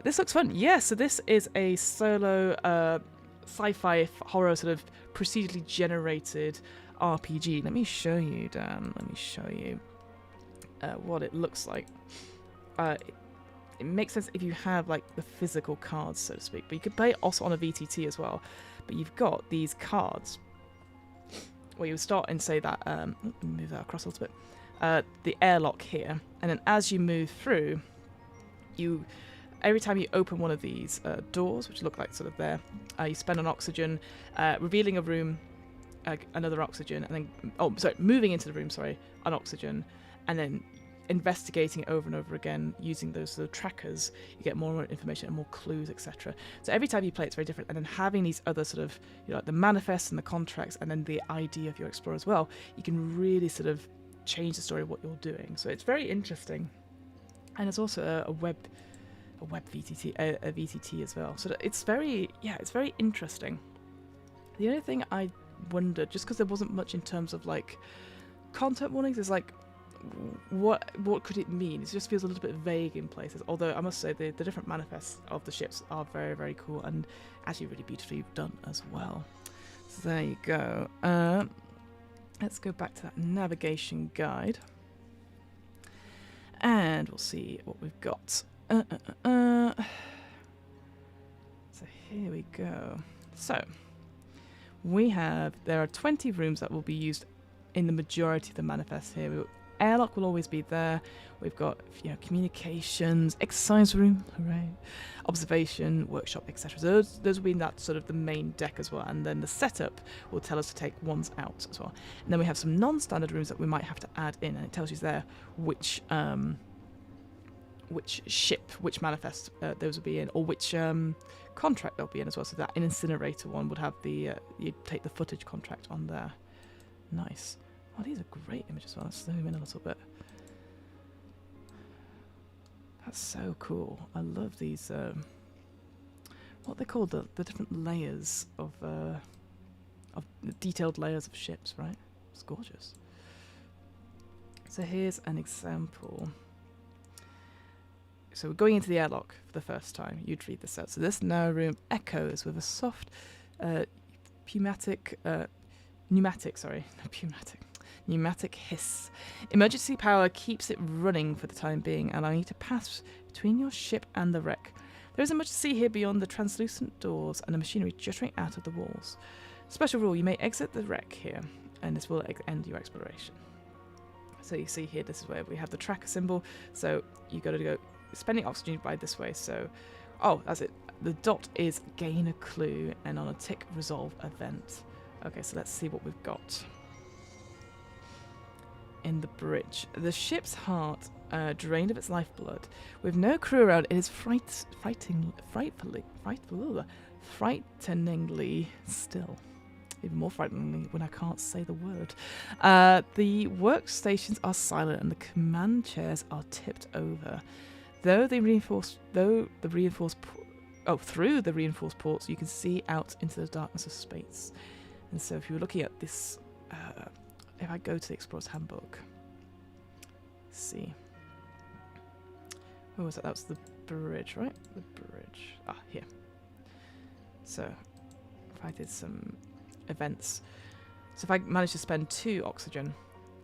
[SPEAKER 1] This looks fun. Yeah, so this is a solo sci-fi horror sort of procedurally generated RPG. Let me show you, Dan. Let me show you what it looks like. It makes sense if you have like the physical cards, so to speak, but you could play it also on a VTT as well. But you've got these cards where you start and say that move that across a little bit, the airlock here, and then as you move through, every time you open one of these doors, which look like sort of there, you spend an oxygen, revealing a room, another oxygen, and then moving into the room, an oxygen, and then investigating it over and over again using those sort of trackers. You get more information and more clues, etc. So every time you play, it's very different. And then having these other sort of, like the manifests and the contracts, and then the idea of your explorer as well, you can really sort of change the story of what you're doing. So it's very interesting, and it's also a web VTT, a VTT as well. So it's very interesting. The only thing I wondered, just because there wasn't much in terms of like content warnings, is like what could it mean? It just feels a little bit vague in places, although I must say the different manifests of the ships are very, very cool and actually really beautifully done as well. So there you go. Let's go back to that navigation guide and we'll see what we've got. So here we go. So there are 20 rooms that will be used in the majority of the manifests here. Airlock will always be there. We've got communications, exercise room, hooray, observation, workshop, etc. So those will be in that sort of the main deck as well. And then the setup will tell us to take ones out as well. And then we have some non-standard rooms that we might have to add in, and it tells you there which ship, which manifest those will be in, or which contract they'll be in as well. So that an incinerator one would have you'd take the footage contract on there. Nice. Oh, these are great images as well. Let's zoom in a little bit. That's so cool. I love these, what they call the different layers of detailed layers of ships, right? It's gorgeous. So here's an example. So we're going into the airlock for the first time. You'd read this out. So this narrow room echoes with a soft pneumatic hiss. Emergency power keeps it running for the time being, allowing you to pass between your ship and the wreck. There isn't much to see here beyond the translucent doors and the machinery juttering out of the walls. Special rule, you may exit the wreck here, and this will end your exploration. So you see here, this is where we have the tracker symbol, so you got to go spending oxygen by this way. So, that's it. The dot is gain a clue, and on a tick, resolve event. Okay, so let's see what we've got. In the bridge, the ship's heart drained of its lifeblood. With no crew around, it is frighteningly still. Even more frighteningly when I can't say the word. The workstations are silent and the command chairs are tipped over. Through the reinforced ports, you can see out into the darkness of space. And so if you're looking at this, if I go to the Explorer's Handbook, let's see. Where was that? That was the bridge, right? The bridge. Here. So if I did some events. So if I managed to spend 2 oxygen,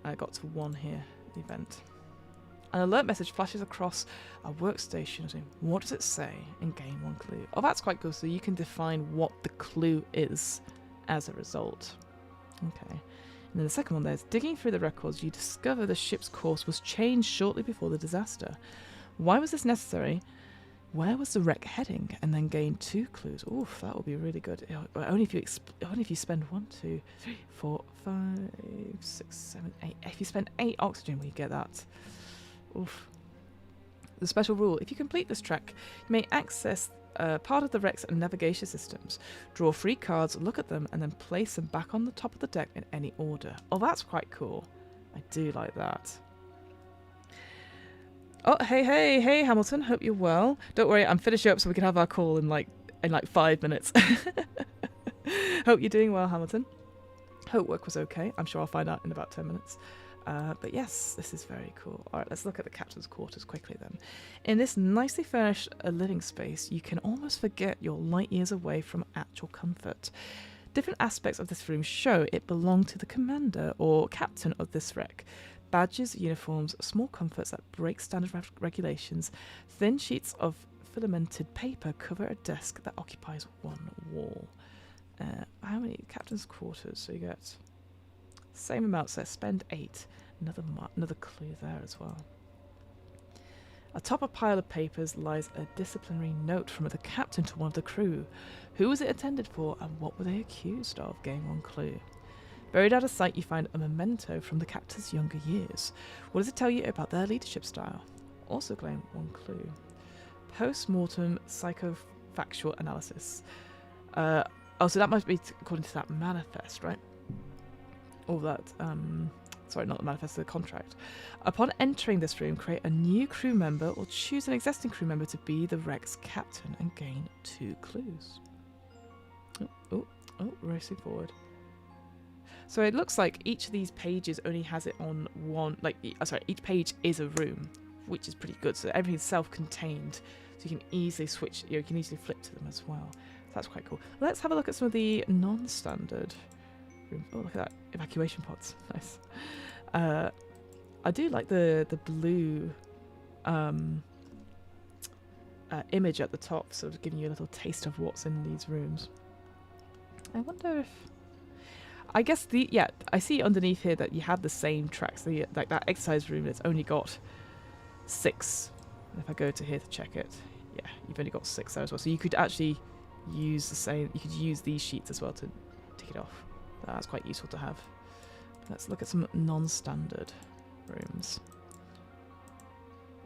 [SPEAKER 1] I got to 1 here, the event. An alert message flashes across our workstation saying, what does it say? And gain 1 clue. Oh, that's quite good. So you can define what the clue is as a result. Okay. And then the second one there's digging through the records, you discover the ship's course was changed shortly before the disaster. Why was this necessary? Where was the wreck heading? And then gain 2 clues. Oof, that would be really good. Only if you spend 1, 2, 3, 4, 5, 6, 7, 8. If you spend 8 oxygen, we get that. Oof. The special rule: if you complete this track, you may access part of the wreck's navigation systems. Draw 3 cards, look at them, and then place them back on the top of the deck in any order. Oh, that's quite cool. I do like that. Oh, hey, Hamilton. Hope you're well. Don't worry, I'm finishing up so we can have our call in like 5 minutes. Hope you're doing well, Hamilton. Hope work was okay. I'm sure I'll find out in about 10 minutes. But yes, this is very cool. All right, let's look at the captain's quarters quickly then. In this nicely furnished living space, you can almost forget you're light years away from actual comfort. Different aspects of this room show it belonged to the commander or captain of this wreck. Badges, uniforms, small comforts that break standard regulations, thin sheets of filamented paper cover a desk that occupies one wall. How many captain's quarters? So you get same amount, so spend 8. Another clue there as well. Atop a pile of papers lies a disciplinary note from the captain to one of the crew. Who was it intended for, and what were they accused of? Gain 1 clue. Buried out of sight, you find a memento from the captain's younger years. What does it tell you about their leadership style? Also claim 1 clue. Post-mortem psychofactual analysis. So that must be according to that manifest, right? Or that, sorry, not the manifest, the contract. Upon entering this room, create a new crew member or choose an existing crew member to be the wreck's captain and gain 2 clues. Oh, racing forward. So it looks like each of these pages only has it on one, each page is a room, which is pretty good. So everything's self-contained, so you can easily switch, you can easily flip to them as well. So that's quite cool. Let's have a look at some of the non-standard rooms. Oh, look at that, evacuation pods, nice. I do like the blue image at the top, sort of giving you a little taste of what's in these rooms. I wonder if, I guess I see underneath here that you have the same tracks. Like that exercise room that's only got 6. And if I go to here to check it, yeah, you've only got 6 there as well. So you could actually use the same. You could use these sheets as well to tick it off. That's quite useful to have. Let's look at some non-standard rooms.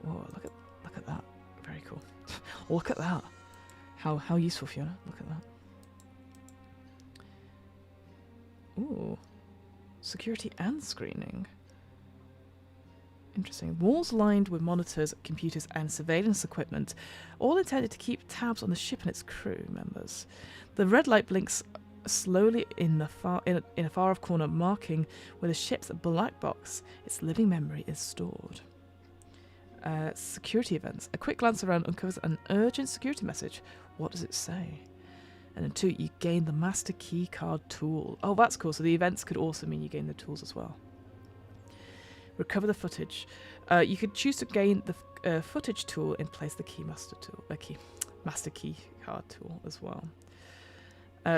[SPEAKER 1] Whoa, look at that. Very cool. Look at that. How useful, Fiona. Look at that. Ooh, security and screening. Interesting. Walls lined with monitors, computers, and surveillance equipment, all intended to keep tabs on the ship and its crew members. The red light blinks slowly in a far-off corner, marking where the ship's black box, its living memory, is stored. Security events. A quick glance around uncovers an urgent security message. What does it say? And then 2, you gain the master key card tool. Oh, that's cool. So the events could also mean you gain the tools as well. Recover the footage. You could choose to gain the footage tool in place of the master key card tool as well.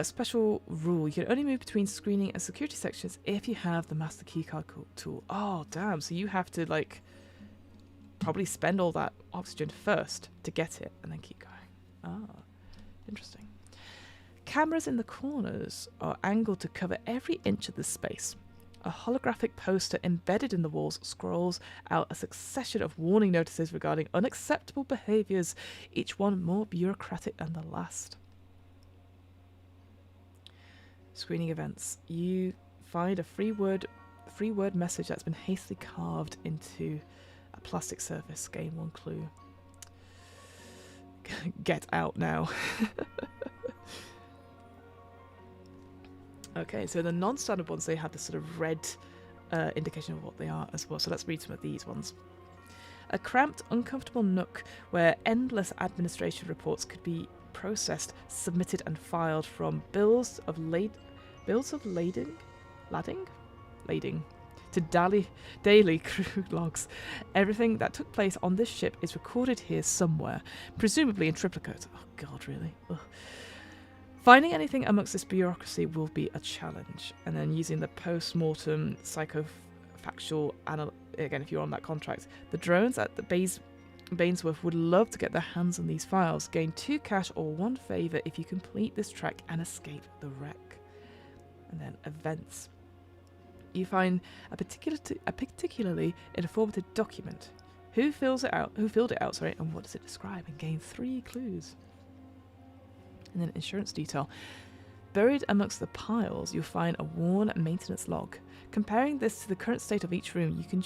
[SPEAKER 1] Special rule. You can only move between screening and security sections if you have the master key card tool. Oh, damn. So you have to probably spend all that oxygen first to get it and then keep going. Ah, interesting. Cameras in the corners are angled to cover every inch of the space. A holographic poster embedded in the walls scrolls out a succession of warning notices regarding unacceptable behaviours, each one more bureaucratic than the last. Screening events. You find a free word message that's been hastily carved into a plastic surface. Gain 1 clue. Get out now. Okay, so the non-standard ones, they have this sort of red indication of what they are as well. So let's read some of these ones. A cramped, uncomfortable nook where endless administration reports could be processed, submitted and filed, from bills of lading to daily crew logs. Everything that took place on this ship is recorded here somewhere, presumably in triplicate. Oh God, really? Ugh. Finding anything amongst this bureaucracy will be a challenge. And then using the post-mortem psychofactual again, if you're on that contract, the drones at the Bainsworth would love to get their hands on these files. Gain 2 cash or 1 favour if you complete this track and escape the wreck. And then events. You find a particularly informative document. Who filled it out, and what does it describe? And gain 3 clues. And then insurance detail. Buried amongst the piles, you'll find a worn maintenance log. Comparing this to the current state of each room, you can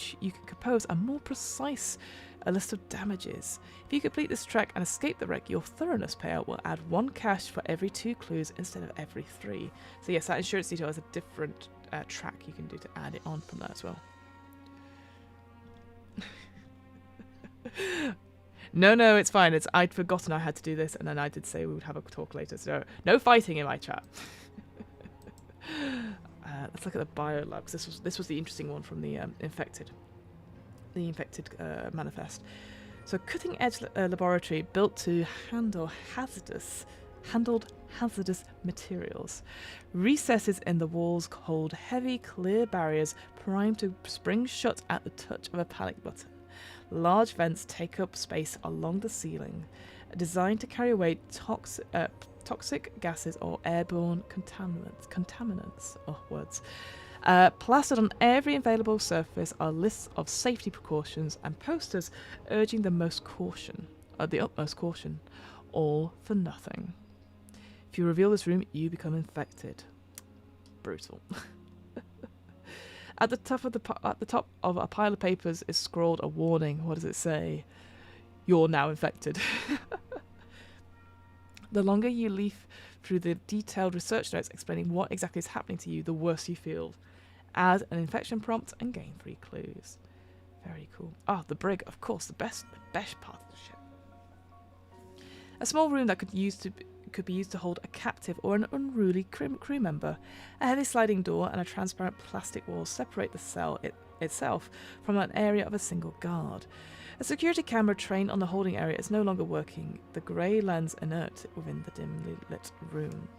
[SPEAKER 1] compose a more precise list of damages. If you complete this track and escape the wreck, your thoroughness payout will add 1 cash for every 2 clues instead of every 3. So yes, that insurance detail is a different track you can do to add it on from that as well. No, it's fine. I'd forgotten I had to do this, and then I did say we would have a talk later, so no fighting in my chat. let's look at the bio lab, because this was the interesting one from the infected manifest. So, cutting-edge laboratory built to handle hazardous materials. Recesses in the walls hold heavy, clear barriers primed to spring shut at the touch of a panic button. Large vents take up space along the ceiling, designed to carry away toxic gases or airborne contaminants. Plastered on every available surface are lists of safety precautions and posters urging the utmost caution, all for nothing. If you reveal this room, you become infected. Brutal. At the top of a pile of papers is scrawled a warning. What does it say? You're now infected. The longer you leaf through the detailed research notes explaining what exactly is happening to you, the worse you feel. Add an infection prompt and gain 3 clues. Very cool. Ah, the brig, of course, the best part of the ship. A small room that could be used to hold a captive or an unruly crew member. A heavy sliding door and a transparent plastic wall separate the cell itself from an area of a single guard. A security camera trained on the holding area is no longer working, the grey lens inert within the dimly lit room.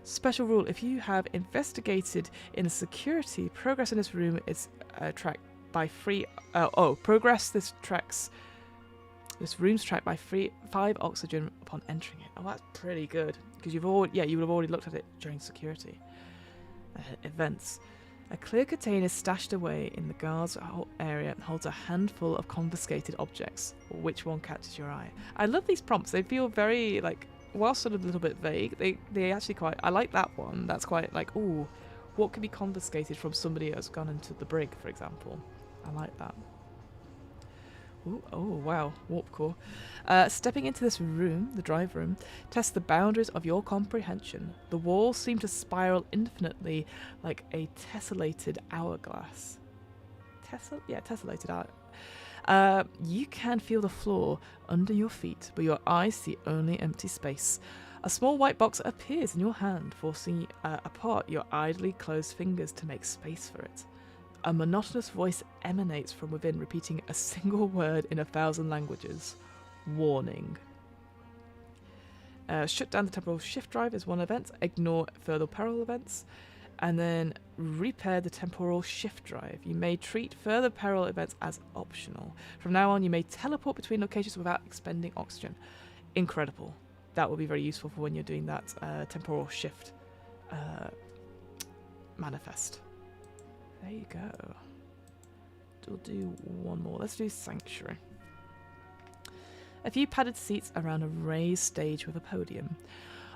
[SPEAKER 1] Special rule: if you have investigated in security, progress in this room is tracked by free. This room's tracked by 5 oxygen upon entering it. Oh, that's pretty good, because you would have already looked at it during security events. A clear container stashed away in the guard's area holds a handful of confiscated objects. Which one catches your eye? I love these prompts. They feel very, like, whilst sort of a little bit vague, they actually quite... I like that one. That's quite like, ooh, what could be confiscated from somebody that's gone into the brig, for example? I like that. Ooh, oh, wow. Warp core. Stepping into this room, the drive room, test the boundaries of your comprehension. The walls seem to spiral infinitely like a tessellated hourglass. Tessellated hour. You can feel the floor under your feet, but your eyes see only empty space. A small white box appears in your hand, forcing apart your idly closed fingers to make space for it. A monotonous voice emanates from within, repeating a single word in 1,000 languages. Warning. Shut down the temporal shift drive is one event. Ignore further peril events. And then repair the temporal shift drive. You may treat further peril events as optional. From now on, you may teleport between locations without expending oxygen. Incredible. That will be very useful for when you're doing that temporal shift manifest. There you go. We'll do one more. Let's do Sanctuary. A few padded seats around a raised stage with a podium.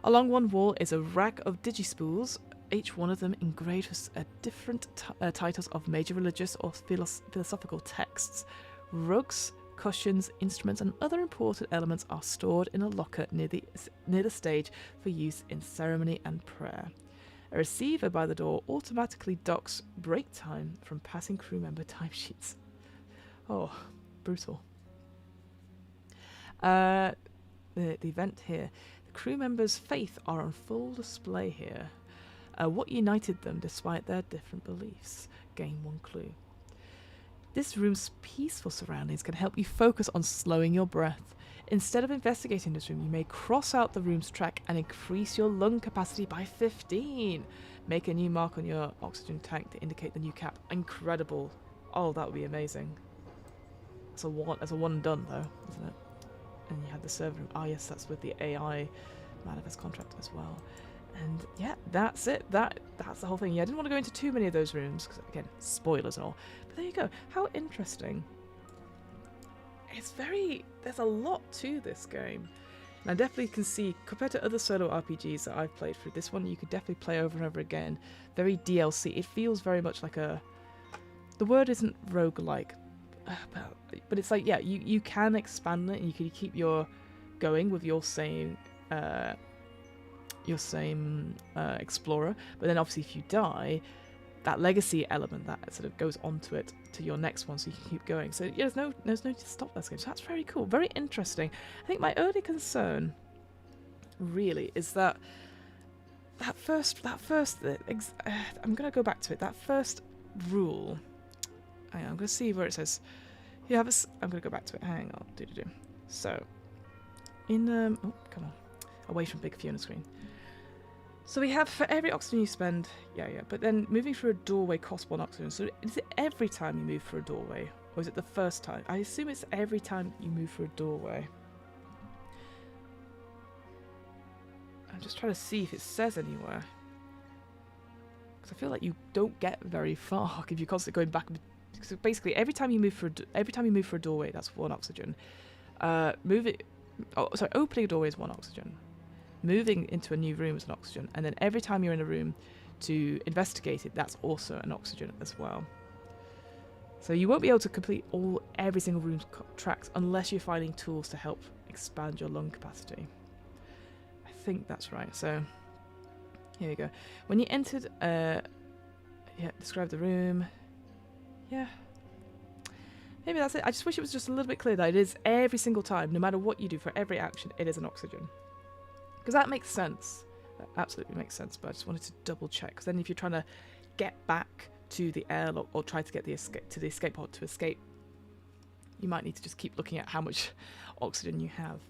[SPEAKER 1] Along one wall is a rack of digispools, each one of them engraved with different titles of major religious or philosophical texts. Rugs, cushions, instruments, and other important elements are stored in a locker near the stage for use in ceremony and prayer. A receiver by the door automatically docks break time from passing crew member timesheets. Oh, brutal. The event here. The crew members' faith are on full display here. What united them despite their different beliefs? Gain 1 clue. This room's peaceful surroundings can help you focus on slowing your breath. Instead of investigating this room, you may cross out the room's track and increase your lung capacity by 15. Make a new mark on your oxygen tank to indicate the new cap. Incredible. Oh, that would be amazing. It's a one and done, though, isn't it? And you had the server room. Ah, yes, that's with the AI manifest contract as well. And yeah, that's it. That's the whole thing. Yeah, I didn't want to go into too many of those rooms, because, again, spoilers and all. But there you go. How interesting. There's a lot to this game. And I definitely can see, compared to other solo RPGs that I've played through, this one you could definitely play over and over again. Very DLC. It feels very much like a... The word isn't roguelike, but it's like, yeah, you can expand it and you can keep going with your same explorer. But then obviously if you die, that legacy element that sort of goes onto it to your next one, so you can keep going. So yeah, there's no need to stop that game. So that's very cool, very interesting. I think my only concern really is that I'm going to go back to it. That first rule. Hang on, I'm going to see where it says. I'm going to go back to it. Hang on. So, in oh, come on, away from big Fiona screen. So we have for every oxygen you spend, but then moving through a doorway costs 1 oxygen. So is it every time you move through a doorway, or is it the first time? I assume it's every time you move through a doorway. I'm just trying to see if it says anywhere, because I feel like you don't get very far if you're constantly going back. So basically, every time you move through a doorway, that's 1 oxygen. Opening a doorway is 1 oxygen. Moving into a new room is an oxygen, and then every time you're in a room to investigate it, that's also an oxygen as well. So you won't be able to complete every single room's tracks unless you're finding tools to help expand your lung capacity. I think that's right. So here we go. When you entered, describe the room. Yeah. Maybe that's it. I just wish it was just a little bit clear that it is every single time, no matter what you do for every action, it is an oxygen. Because that makes sense. That absolutely makes sense, but I just wanted to double check. Because then if you're trying to get back to the airlock or try to get the escape pod to escape, you might need to just keep looking at how much oxygen you have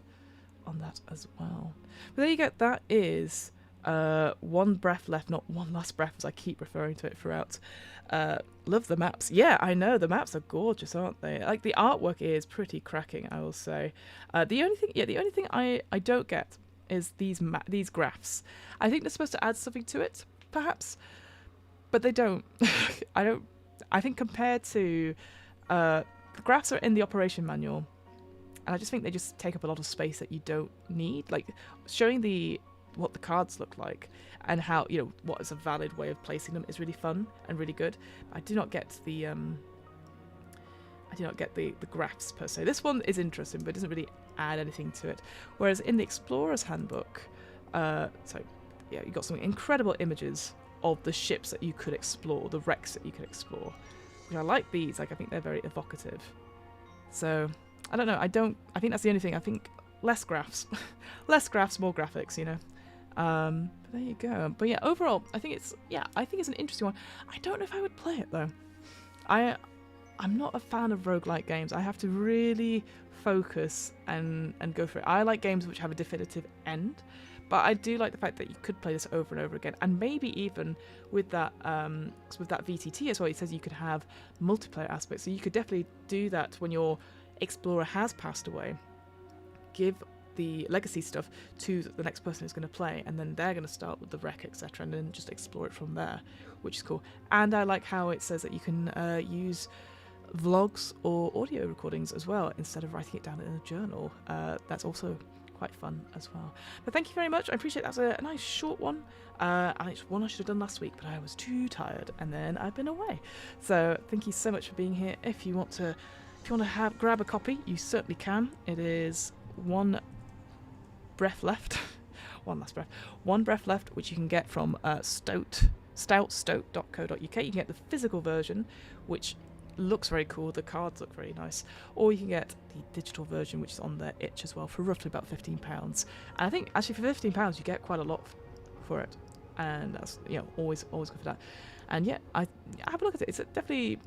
[SPEAKER 1] on that as well. But there you go. That is 1 breath left, not 1 last breath, as I keep referring to it throughout. Love the maps. Yeah, I know, the maps are gorgeous, aren't they? Like, the artwork is pretty cracking, I will say. The only thing I don't get is these graphs. I think they're supposed to add something to it, perhaps, but they don't. I think compared to the graphs are in the operation manual, and I just think they just take up a lot of space that you don't need. Like, showing what the cards look like and how, what is a valid way of placing them is really fun and really good. I do not get the graphs per se. This one is interesting, but it doesn't really add anything to it. Whereas in the Explorer's Handbook, you got some incredible images of the ships that you could explore, the wrecks that you could explore. Which I like these. Like, I think they're very evocative. So I don't know. I think that's the only thing. I think less graphs, more graphics. But there you go. But yeah, overall, I think it's an interesting one. I don't know if I would play it though. I'm not a fan of roguelike games. I have to really focus and go for it. I like games which have a definitive end, but I do like the fact that you could play this over and over again, and maybe even with that VTT as well. It says you could have multiplayer aspects, so you could definitely do that when your explorer has passed away. Give the legacy stuff to the next person who's going to play, and then they're going to start with the wreck, etc., and then just explore it from there, which is cool. And I like how it says that you can use vlogs or audio recordings as well instead of writing it down in a journal. That's also quite fun as well. But thank you very much. I appreciate that. Was a nice short one, and it's one I should have done last week, but I was too tired, and then I've been away. So thank you so much for being here. If you want to grab a copy, you certainly can. It is 1 breath left. 1 last breath. 1 breath left, which you can get from stoutstote.co.uk. You can get the physical version, which looks very cool. The cards look very nice. Or you can get the digital version, which is on their itch as well, for roughly about £15. And I think actually for £15 you get quite a lot for it. And that's always good for that. And yeah, I have a look at it. It's definitely.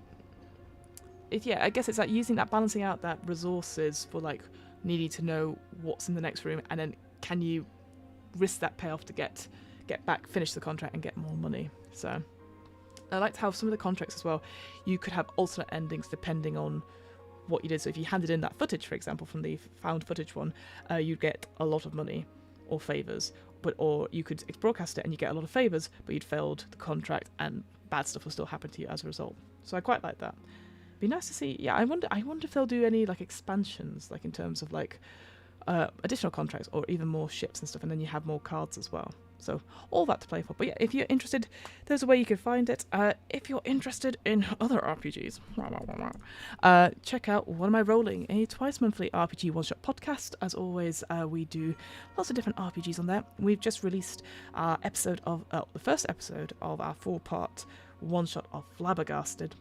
[SPEAKER 1] I guess it's like balancing out that resources for like needing to know what's in the next room, and then can you risk that payoff to get back, finish the contract, and get more money. So I liked how some of the contracts as well, you could have alternate endings depending on what you did. So if you handed in that footage, for example, from the found footage one, you'd get a lot of money or favours, or you could broadcast it and you get a lot of favours, but you'd failed the contract and bad stuff will still happen to you as a result. So I quite like that. Be nice to see. Yeah, I wonder if they'll do any like expansions, like in terms of like additional contracts or even more ships and stuff, and then you have more cards as well. So all that to play for. But yeah, if you're interested, there's a way you can find it. If you're interested in other RPGs, check out What Am I Rolling, a twice monthly RPG one-shot podcast. As always, we do lots of different RPGs on there. We've just released our the first episode of our 4-part one-shot of Flabbergasted,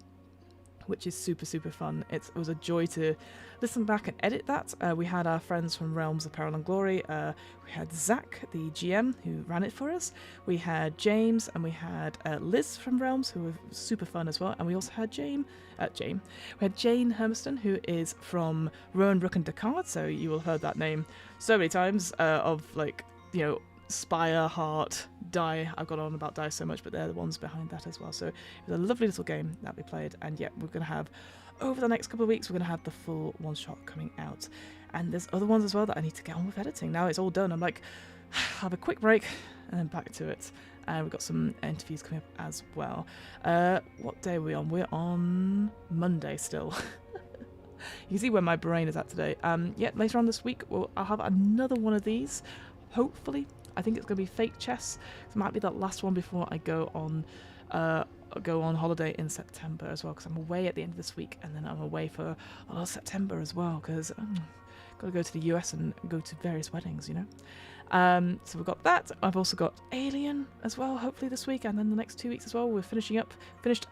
[SPEAKER 1] which is super, super fun. It was a joy to listen back and edit that. We had our friends from Realms of Peril and Glory. We had Zach, the GM, who ran it for us. We had James, and we had Liz from Realms, who were super fun as well. And we also had We had Jane Hermiston, who is from Rowan, Rook and Descartes. So you will have heard that name so many times of like, you know, Spire, Heart, Die. I've got on about Die so much, but they're the ones behind that as well. So it was a lovely little game that we played, and yeah, we're going to have, over the next couple of weeks, we're going to have the full one-shot coming out. And there's other ones as well that I need to get on with editing. Now it's all done, I'm like, I'll have a quick break and then back to it. And we've got some interviews coming up as well. What day are we on? We're on Monday still. You can see where my brain is at today. Yeah, later on this week, I'll have another one of these, hopefully. I think it's going to be Fake Chess. It might be that last one before I go on holiday in September as well, because I'm away at the end of this week, and then I'm away for September as well, because got to go to the US and go to various weddings, you know. So we've got that. I've also got Alien as well, hopefully this week, and then the next 2 weeks as well. We're finished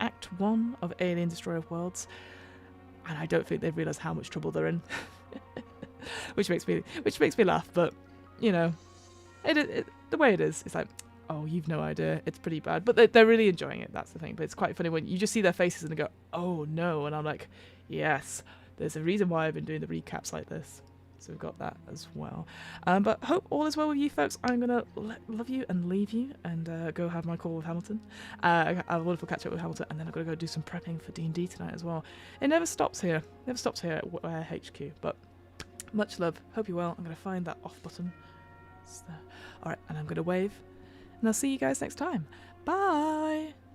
[SPEAKER 1] Act 1 of Alien Destroyer of Worlds, and I don't think they've realised how much trouble they're in, which makes me laugh. But you know, the way it is, it's like, oh, you've no idea, it's pretty bad. But they're really enjoying it, that's the thing. But it's quite funny when you just see their faces and they go, oh no, and I'm like, yes, there's a reason why I've been doing the recaps like this. So we've got that as well. But hope all is well with you folks. I'm going to love you and leave you and go have my call with Hamilton. I have a wonderful catch up with Hamilton, and then I've got to go do some prepping for D&D tonight as well. It never stops here. Never stops here at HQ. But much love. Hope you're well. I'm going to find that off button. Alright, and I'm going to wave, and I'll see you guys next time. Bye!